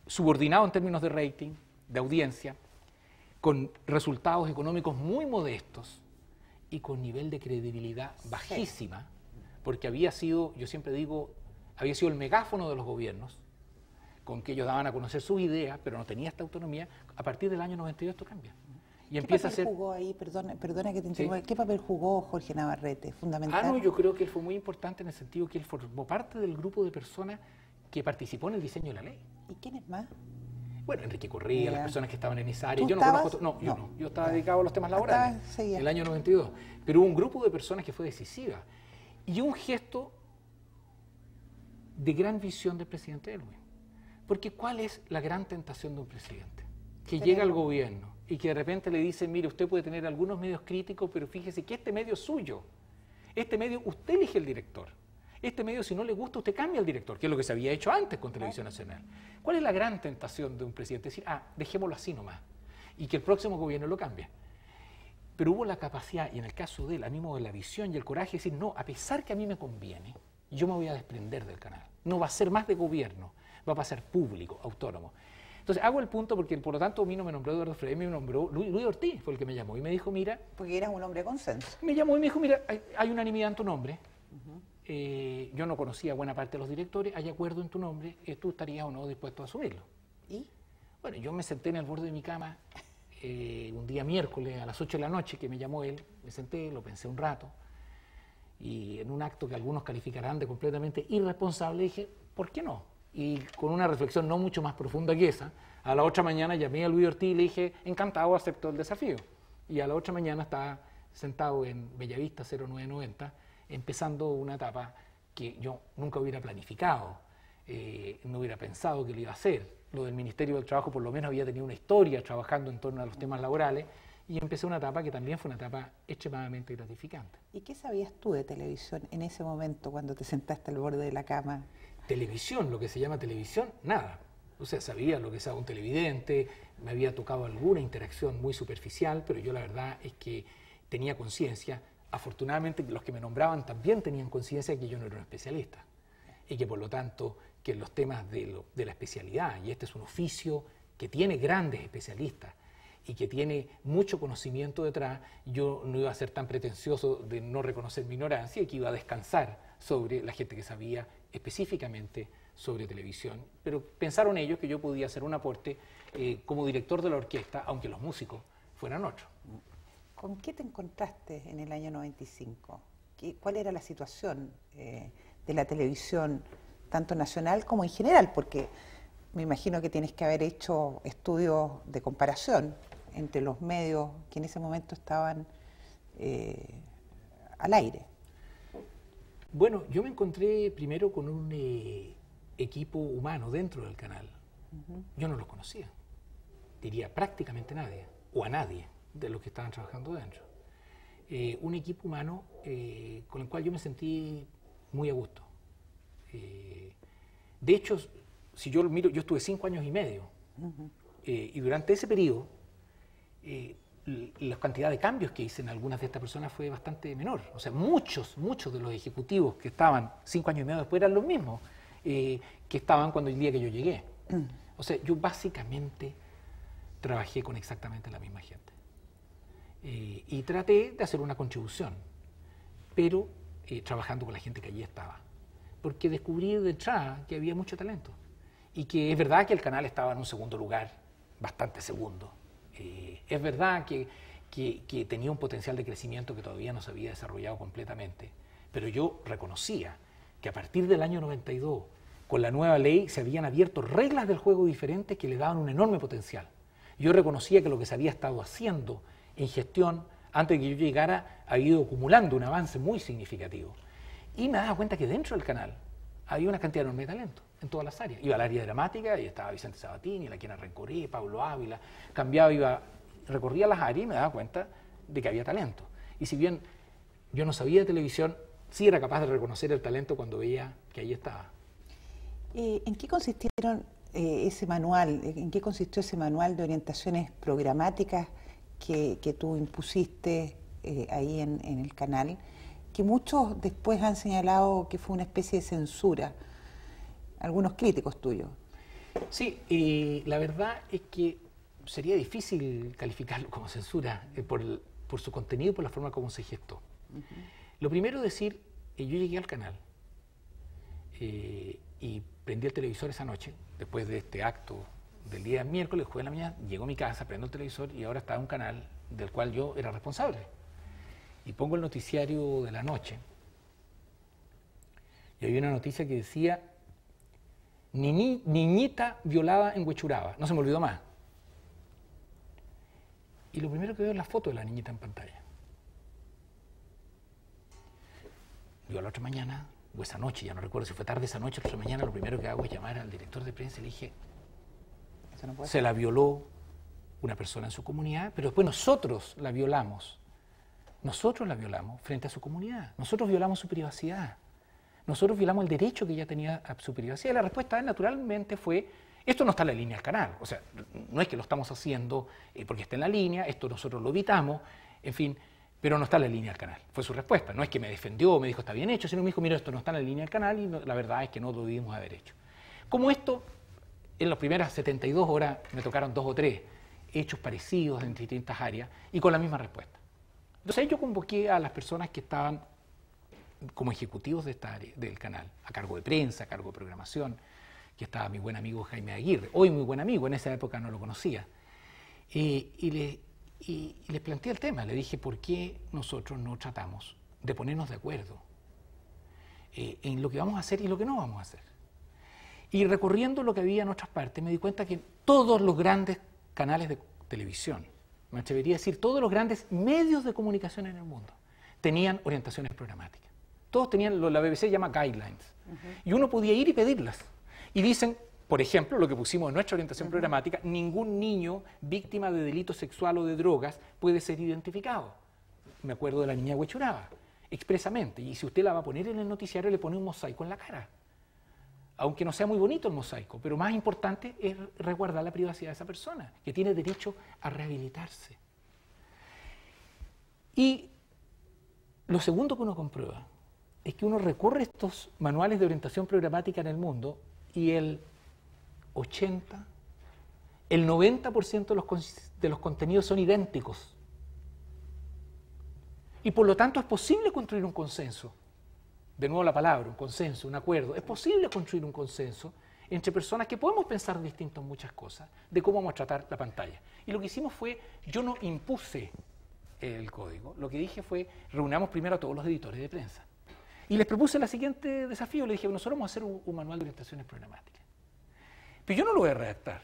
subordinado en términos de rating, de audiencia, con resultados económicos muy modestos y con nivel de credibilidad bajísima, porque había sido, yo siempre digo, había sido el megáfono de los gobiernos, con que ellos daban a conocer sus ideas, pero no tenía esta autonomía. A partir del año 92 esto cambia. Y empieza a ser...
¿Qué papel jugó ahí, perdona que te interrumpa, ¿qué papel jugó Jorge Navarrete? Fundamental.
No, yo creo que él fue muy importante en el sentido que él formó parte del grupo de personas que participó en el diseño de la ley.
¿Y quiénes más?
Bueno, Enrique Correa, las personas que estaban en esa área.
¿Tú
Yo no
estabas?
conozco... No, yo no. Yo estaba dedicado a los temas laborales. En el año 92. Pero hubo un grupo de personas que fue decisiva. Y un gesto de gran visión del presidente Elwin. Porque ¿cuál es la gran tentación de un presidente? Que llega al gobierno y que de repente le dice, mire, usted puede tener algunos medios críticos, pero fíjese que este medio es suyo. Este medio, usted elige el director. Este medio, si no le gusta, usted cambia el director, que es lo que se había hecho antes con Televisión Nacional. ¿Cuál es la gran tentación de un presidente? Decir, dejémoslo así nomás, y que el próximo gobierno lo cambie. Pero hubo la capacidad, y en el caso de él, a mí de la visión y el coraje, de decir, no, a pesar que a mí me conviene, yo me voy a desprender del canal. No va a ser más de gobierno, va a pasar público, autónomo. Entonces hago el punto porque por lo tanto a mí no me nombró Eduardo Frei, me nombró Luis Ortiz, fue el que me llamó y me dijo, mira...
Porque eras un hombre de consenso.
Me llamó y me dijo, mira, hay unanimidad en tu nombre, yo no conocía a buena parte de los directores, hay acuerdo en tu nombre, ¿tú estarías o no dispuesto a asumirlo?
¿Y?
Bueno, yo me senté en el borde de mi cama un día miércoles a las 8 de la noche que me llamó él, me senté, lo pensé un rato, y en un acto que algunos calificarán de completamente irresponsable dije, ¿por qué no? Y con una reflexión no mucho más profunda que esa, a la otra mañana llamé a Luis Ortiz y le dije, encantado, acepto el desafío. Y a la otra mañana estaba sentado en Bellavista 0990, empezando una etapa que yo nunca hubiera planificado, no hubiera pensado que lo iba a hacer. Lo del Ministerio del Trabajo por lo menos había tenido una historia trabajando en torno a los temas laborales, y empecé una etapa que también fue una etapa extremadamente gratificante.
¿Y qué sabías tú de televisión en ese momento cuando te sentaste al borde de la cama?
Televisión, lo que se llama televisión, nada. O sea, sabía lo que sabe un televidente, me había tocado alguna interacción muy superficial, pero yo la verdad es que tenía conciencia. Afortunadamente los que me nombraban también tenían conciencia de que yo no era un especialista y que por lo tanto que los temas de la especialidad, y este es un oficio que tiene grandes especialistas y que tiene mucho conocimiento detrás, yo no iba a ser tan pretencioso de no reconocer mi ignorancia y que iba a descansar sobre la gente que sabía específicamente sobre televisión. Pero pensaron ellos que yo podía hacer un aporte como director de la orquesta, aunque los músicos fueran otros.
¿Con qué te encontraste en el año 95? ¿Cuál era la situación de la televisión, tanto nacional como en general? Porque me imagino que tienes que haber hecho estudios de comparación entre los medios que en ese momento estaban al aire.
Bueno, yo me encontré primero con un equipo humano dentro del canal. Yo no los conocía, diría prácticamente nadie, o a nadie de los que estaban trabajando dentro. Un equipo humano con el cual yo me sentí muy a gusto. De hecho, si yo lo miro, yo estuve 5 años y medio, y durante ese periodo la cantidad de cambios que hice en algunas de estas personas fue bastante menor. O sea, muchos de los ejecutivos que estaban 5 años y medio después eran los mismos que estaban cuando el día que yo llegué. O sea, yo básicamente trabajé con exactamente la misma gente. Y traté de hacer una contribución, pero trabajando con la gente que allí estaba. Porque descubrí de entrada que había mucho talento. Y que es verdad que el canal estaba en un segundo lugar, bastante segundo. Es verdad que tenía un potencial de crecimiento que todavía no se había desarrollado completamente. Pero yo reconocía que a partir del año 92, con la nueva ley, se habían abierto reglas del juego diferentes que le daban un enorme potencial. Yo reconocía que lo que se había estado haciendo en gestión, antes de que yo llegara, había ido acumulando un avance muy significativo. Y me daba cuenta que dentro del canal había una cantidad enorme de talento en todas las áreas. Iba al área dramática y estaba Vicente Sabatini, la Quiana Rencoré, Pablo Ávila, cambiaba, recorría las áreas y me daba cuenta de que había talento. Y si bien yo no sabía de televisión, sí era capaz de reconocer el talento cuando veía que ahí estaba.
¿En qué consistieron ese manual? ¿En qué consistió ese manual de orientaciones programáticas que tú impusiste ahí en el canal? Que muchos después han señalado que fue una especie de censura, algunos críticos tuyos.
Sí, la verdad es que sería difícil calificarlo como censura por su contenido y por la forma como se gestó. Lo primero es decir, yo llegué al canal y prendí el televisor esa noche, después de este acto del día miércoles, jueves de la mañana, llego a mi casa, prendo el televisor y ahora estaba en un canal del cual yo era responsable. Y pongo el noticiario de la noche y había una noticia que decía niñita violada en Huechuraba, no se me olvidó más. Y lo primero que veo es la foto de la niñita en pantalla. Yo a la otra mañana, o esa noche, ya no recuerdo si fue tarde esa noche, la otra mañana, lo primero que hago es llamar al director de prensa y le dije,
Eso no puede
se
ser.
la violó una persona en su comunidad, pero después nosotros la violamos. Nosotros la violamos frente a su comunidad. Nosotros violamos su privacidad. Nosotros violamos el derecho que ella tenía a su privacidad. Y la respuesta naturalmente fue, esto no está en la línea del canal. O sea, no es que lo estamos haciendo porque está en la línea, esto nosotros lo evitamos, en fin, pero no está en la línea del canal. Fue su respuesta. No es que me defendió, me dijo está bien hecho, sino me dijo, mira, esto no está en la línea del canal y la verdad es que no lo debimos haber hecho. Como esto, en las primeras 72 horas me tocaron 2 o 3 hechos parecidos en distintas áreas y con la misma respuesta. Entonces ahí yo convoqué a las personas que estaban como ejecutivos de esta área, del canal, a cargo de prensa, a cargo de programación, que estaba mi buen amigo Jaime Aguirre, hoy muy buen amigo, en esa época no lo conocía, y les planteé el tema, le dije por qué nosotros no tratamos de ponernos de acuerdo en lo que vamos a hacer y lo que no vamos a hacer. Y recorriendo lo que había en otras partes me di cuenta que todos los grandes canales de televisión, me atrevería a decir todos los grandes medios de comunicación en el mundo, tenían orientaciones programáticas. Todos tenían, la BBC llama guidelines, y uno podía ir y pedirlas. Y dicen, por ejemplo, lo que pusimos en nuestra orientación programática, ningún niño víctima de delito sexual o de drogas puede ser identificado. Me acuerdo de la niña de Huechuraba, expresamente. Y si usted la va a poner en el noticiario, le pone un mosaico en la cara. Aunque no sea muy bonito el mosaico, pero más importante es resguardar la privacidad de esa persona, que tiene derecho a rehabilitarse. Y lo segundo que uno comprueba es que uno recorre estos manuales de orientación programática en el mundo y el 80, el 90% de los contenidos son idénticos. Y por lo tanto es posible construir un consenso. De nuevo la palabra, un consenso, un acuerdo. Es posible construir un consenso entre personas que podemos pensar distinto en muchas cosas, de cómo vamos a tratar la pantalla. Y lo que hicimos fue, yo no impuse el código, lo que dije fue, reunamos primero a todos los editores de prensa. Y les propuse el siguiente desafío, les dije, nosotros vamos a hacer un manual de orientaciones programáticas. Pero yo no lo voy a redactar.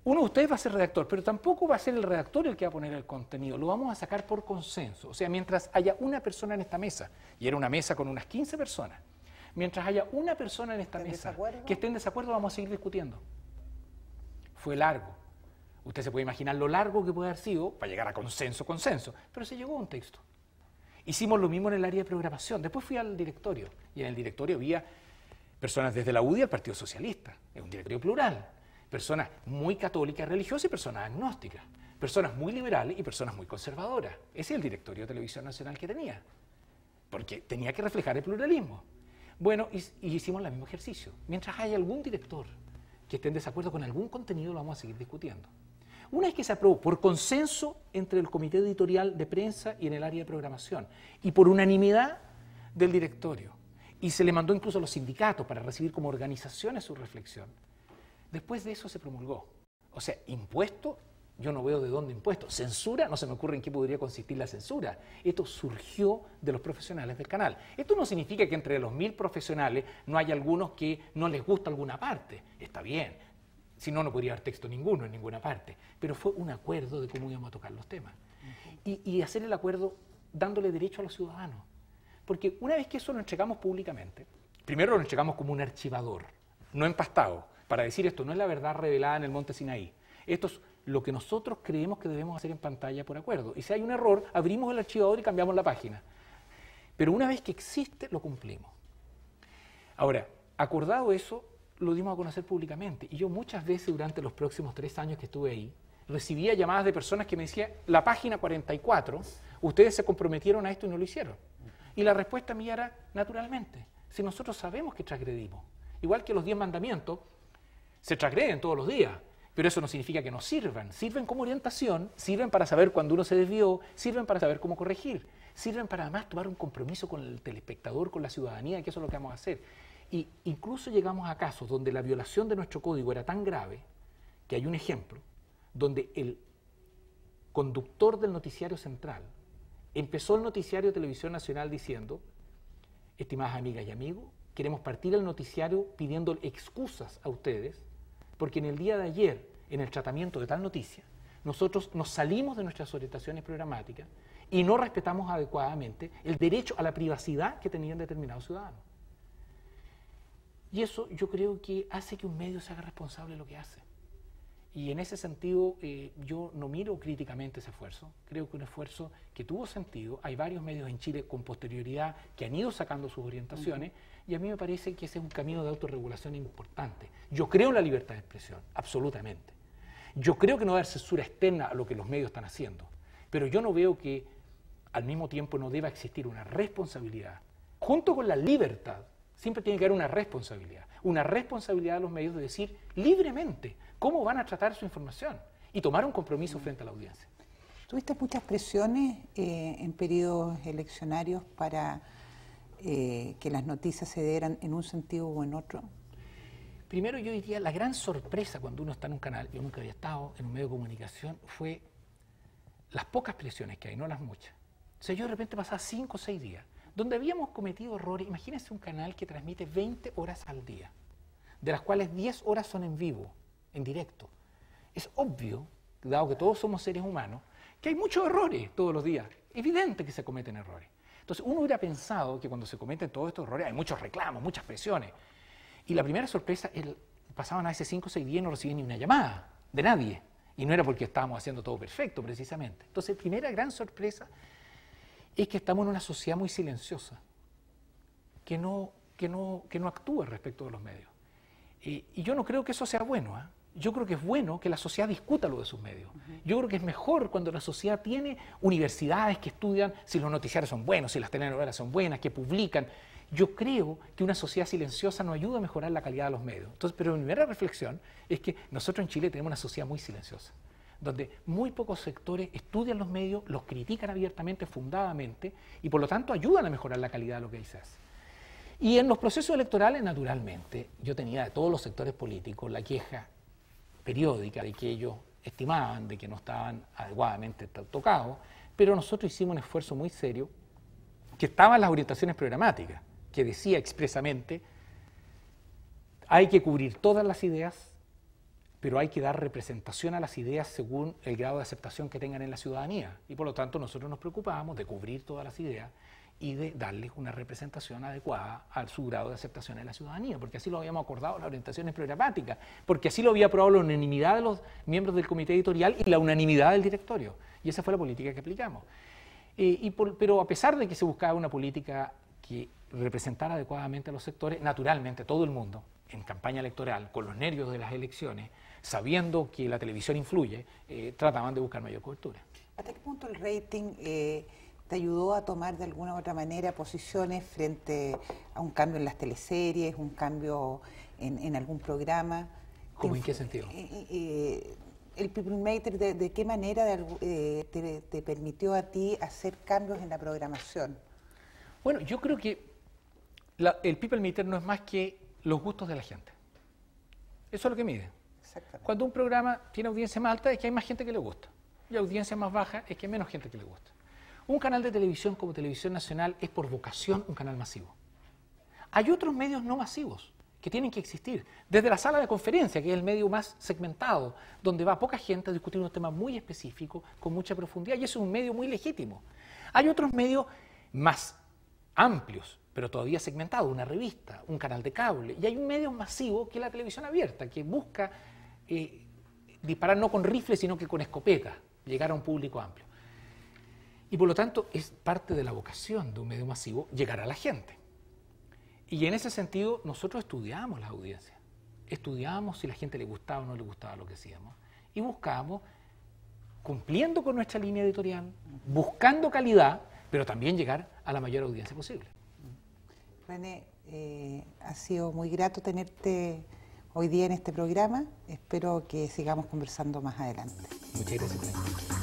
Uno de ustedes va a ser redactor, pero tampoco va a ser el redactor el que va a poner el contenido. Lo vamos a sacar por consenso. O sea, mientras haya una persona en esta mesa, y era una mesa con unas 15 personas, mientras haya una persona en esta mesa que esté en desacuerdo, vamos a seguir discutiendo. Fue largo. Usted se puede imaginar lo largo que puede haber sido para llegar a consenso, pero se llegó a un texto. Hicimos lo mismo en el área de programación. Después fui al directorio, y en el directorio había personas desde la UDI al Partido Socialista. Es un directorio plural. Personas muy católicas, religiosas y personas agnósticas. Personas muy liberales y personas muy conservadoras. Ese es el directorio de Televisión Nacional que tenía. Porque tenía que reflejar el pluralismo. Bueno, y hicimos el mismo ejercicio. Mientras haya algún director que esté en desacuerdo con algún contenido, lo vamos a seguir discutiendo. Una vez que se aprobó por consenso entre el comité editorial de prensa y en el área de programación, y por unanimidad del directorio, y se le mandó incluso a los sindicatos para recibir como organizaciones su reflexión, después de eso se promulgó. O sea, impuesto, yo no veo de dónde impuesto. Censura, no se me ocurre en qué podría consistir la censura. Esto surgió de los profesionales del canal. Esto no significa que entre los 1000 profesionales no haya algunos que no les gusta alguna parte. Está bien. Si no, no podría haber texto ninguno en ninguna parte. Pero fue un acuerdo de cómo íbamos a tocar los temas. Y hacer el acuerdo dándole derecho a los ciudadanos. Porque una vez que eso lo entregamos públicamente, primero lo entregamos como un archivador, no empastado, para decir esto no es la verdad revelada en el monte Sinaí. Esto es lo que nosotros creemos que debemos hacer en pantalla por acuerdo. Y si hay un error, abrimos el archivador y cambiamos la página. Pero una vez que existe, lo cumplimos. Ahora, acordado eso, lo dimos a conocer públicamente. Y yo muchas veces durante los próximos 3 años que estuve ahí, recibía llamadas de personas que me decían, la página 44, ustedes se comprometieron a esto y no lo hicieron. Y la respuesta mía era, naturalmente, si nosotros sabemos que transgredimos. Igual que los 10 mandamientos, se transgreden todos los días, pero eso no significa que no sirvan. Sirven como orientación, sirven para saber cuándo uno se desvió, sirven para saber cómo corregir, sirven para además tomar un compromiso con el telespectador, con la ciudadanía, que eso es lo que vamos a hacer. Y incluso llegamos a casos donde la violación de nuestro código era tan grave que hay un ejemplo donde el conductor del noticiario central empezó el noticiario de Televisión Nacional diciendo, estimadas amigas y amigos, queremos partir el noticiario pidiendo excusas a ustedes, porque en el día de ayer, en el tratamiento de tal noticia, nosotros nos salimos de nuestras orientaciones programáticas y no respetamos adecuadamente el derecho a la privacidad que tenían determinados ciudadanos. Y eso yo creo que hace que un medio se haga responsable de lo que hace. Y en ese sentido yo no miro críticamente ese esfuerzo, creo que un esfuerzo que tuvo sentido, hay varios medios en Chile con posterioridad que han ido sacando sus orientaciones y a mí me parece que ese es un camino de autorregulación importante. Yo creo en la libertad de expresión, absolutamente. Yo creo que no va a haber censura externa a lo que los medios están haciendo, pero yo no veo que al mismo tiempo no deba existir una responsabilidad. Junto con la libertad, siempre tiene que haber una responsabilidad de los medios de decir libremente cómo van a tratar su información y tomar un compromiso frente a la audiencia.
¿Tuviste muchas presiones en periodos eleccionarios para que las noticias se dieran en un sentido o en otro?
Primero yo diría, la gran sorpresa cuando uno está en un canal, yo nunca había estado en un medio de comunicación, fue las pocas presiones que hay, no las muchas. O sea, yo de repente pasaba 5 o 6 días, donde habíamos cometido errores. Imagínense un canal que transmite 20 horas al día, de las cuales 10 horas son en vivo, en directo. Es obvio, dado que todos somos seres humanos, que hay muchos errores todos los días. Evidente que se cometen errores. Entonces uno hubiera pensado que cuando se cometen todos estos errores hay muchos reclamos, muchas presiones. Y la primera sorpresa es pasaban a veces 5 o 6 días y no recibían ni una llamada de nadie. Y no era porque estábamos haciendo todo perfecto, precisamente. Entonces, primera gran sorpresa es que estamos en una sociedad muy silenciosa, que no actúa respecto de los medios. Y yo no creo que eso sea bueno, ¿eh? Yo creo que es bueno que la sociedad discuta lo de sus medios. Yo creo que es mejor cuando la sociedad tiene universidades que estudian si los noticiarios son buenos, si las telenovelas son buenas, que publican. Yo creo que una sociedad silenciosa nos ayuda a mejorar la calidad de los medios. Entonces, pero mi primera reflexión es que nosotros en Chile tenemos una sociedad muy silenciosa, donde muy pocos sectores estudian los medios, los critican abiertamente, fundadamente, y por lo tanto ayudan a mejorar la calidad de lo que ahí se hace. Y en los procesos electorales, naturalmente, yo tenía de todos los sectores políticos la queja periódica de que ellos estimaban de que no estaban adecuadamente tocados, pero nosotros hicimos un esfuerzo muy serio, que estaban las orientaciones programáticas, que decía expresamente, hay que cubrir todas las ideas, pero hay que dar representación a las ideas según el grado de aceptación que tengan en la ciudadanía. Y por lo tanto nosotros nos preocupábamos de cubrir todas las ideas y de darles una representación adecuada a su grado de aceptación en la ciudadanía, porque así lo habíamos acordado en las orientaciones programáticas, porque así lo había aprobado la unanimidad de los miembros del comité editorial y la unanimidad del directorio. Y esa fue la política que aplicamos. Pero a pesar de que se buscaba una política que representara adecuadamente a los sectores, naturalmente todo el mundo, en campaña electoral, con los nervios de las elecciones, sabiendo que la televisión influye, trataban de buscar mayor cobertura.
¿Hasta qué punto el rating te ayudó a tomar de alguna u otra manera posiciones frente a un cambio en las teleseries, un cambio en algún programa?
¿Cómo en qué sentido?
El People Matter, ¿de qué manera te permitió a ti hacer cambios en la programación?
Bueno, yo creo que el People Meter no es más que los gustos de la gente. Eso es lo que mide.
Exactamente.
Cuando un programa tiene audiencia más alta es que hay más gente que le gusta. Y audiencia más baja es que hay menos gente que le gusta. Un canal de televisión como Televisión Nacional es por vocación un canal masivo. Hay otros medios no masivos que tienen que existir. Desde la sala de conferencia, que es el medio más segmentado, donde va poca gente a discutir unos temas muy específicos, con mucha profundidad, y eso es un medio muy legítimo. Hay otros medios más amplios, pero todavía segmentados, una revista, un canal de cable, y hay un medio masivo que es la televisión abierta, que busca disparar no con rifles, sino que con escopeta, llegar a un público amplio. Y por lo tanto es parte de la vocación de un medio masivo llegar a la gente. Y en ese sentido nosotros estudiamos las audiencias, estudiamos si a la gente le gustaba o no le gustaba lo que hacíamos, y buscamos, cumpliendo con nuestra línea editorial, buscando calidad, pero también llegar a la mayor audiencia posible.
René, ha sido muy grato tenerte hoy día en este programa. Espero que sigamos conversando más adelante.
Muchas gracias por la invitación.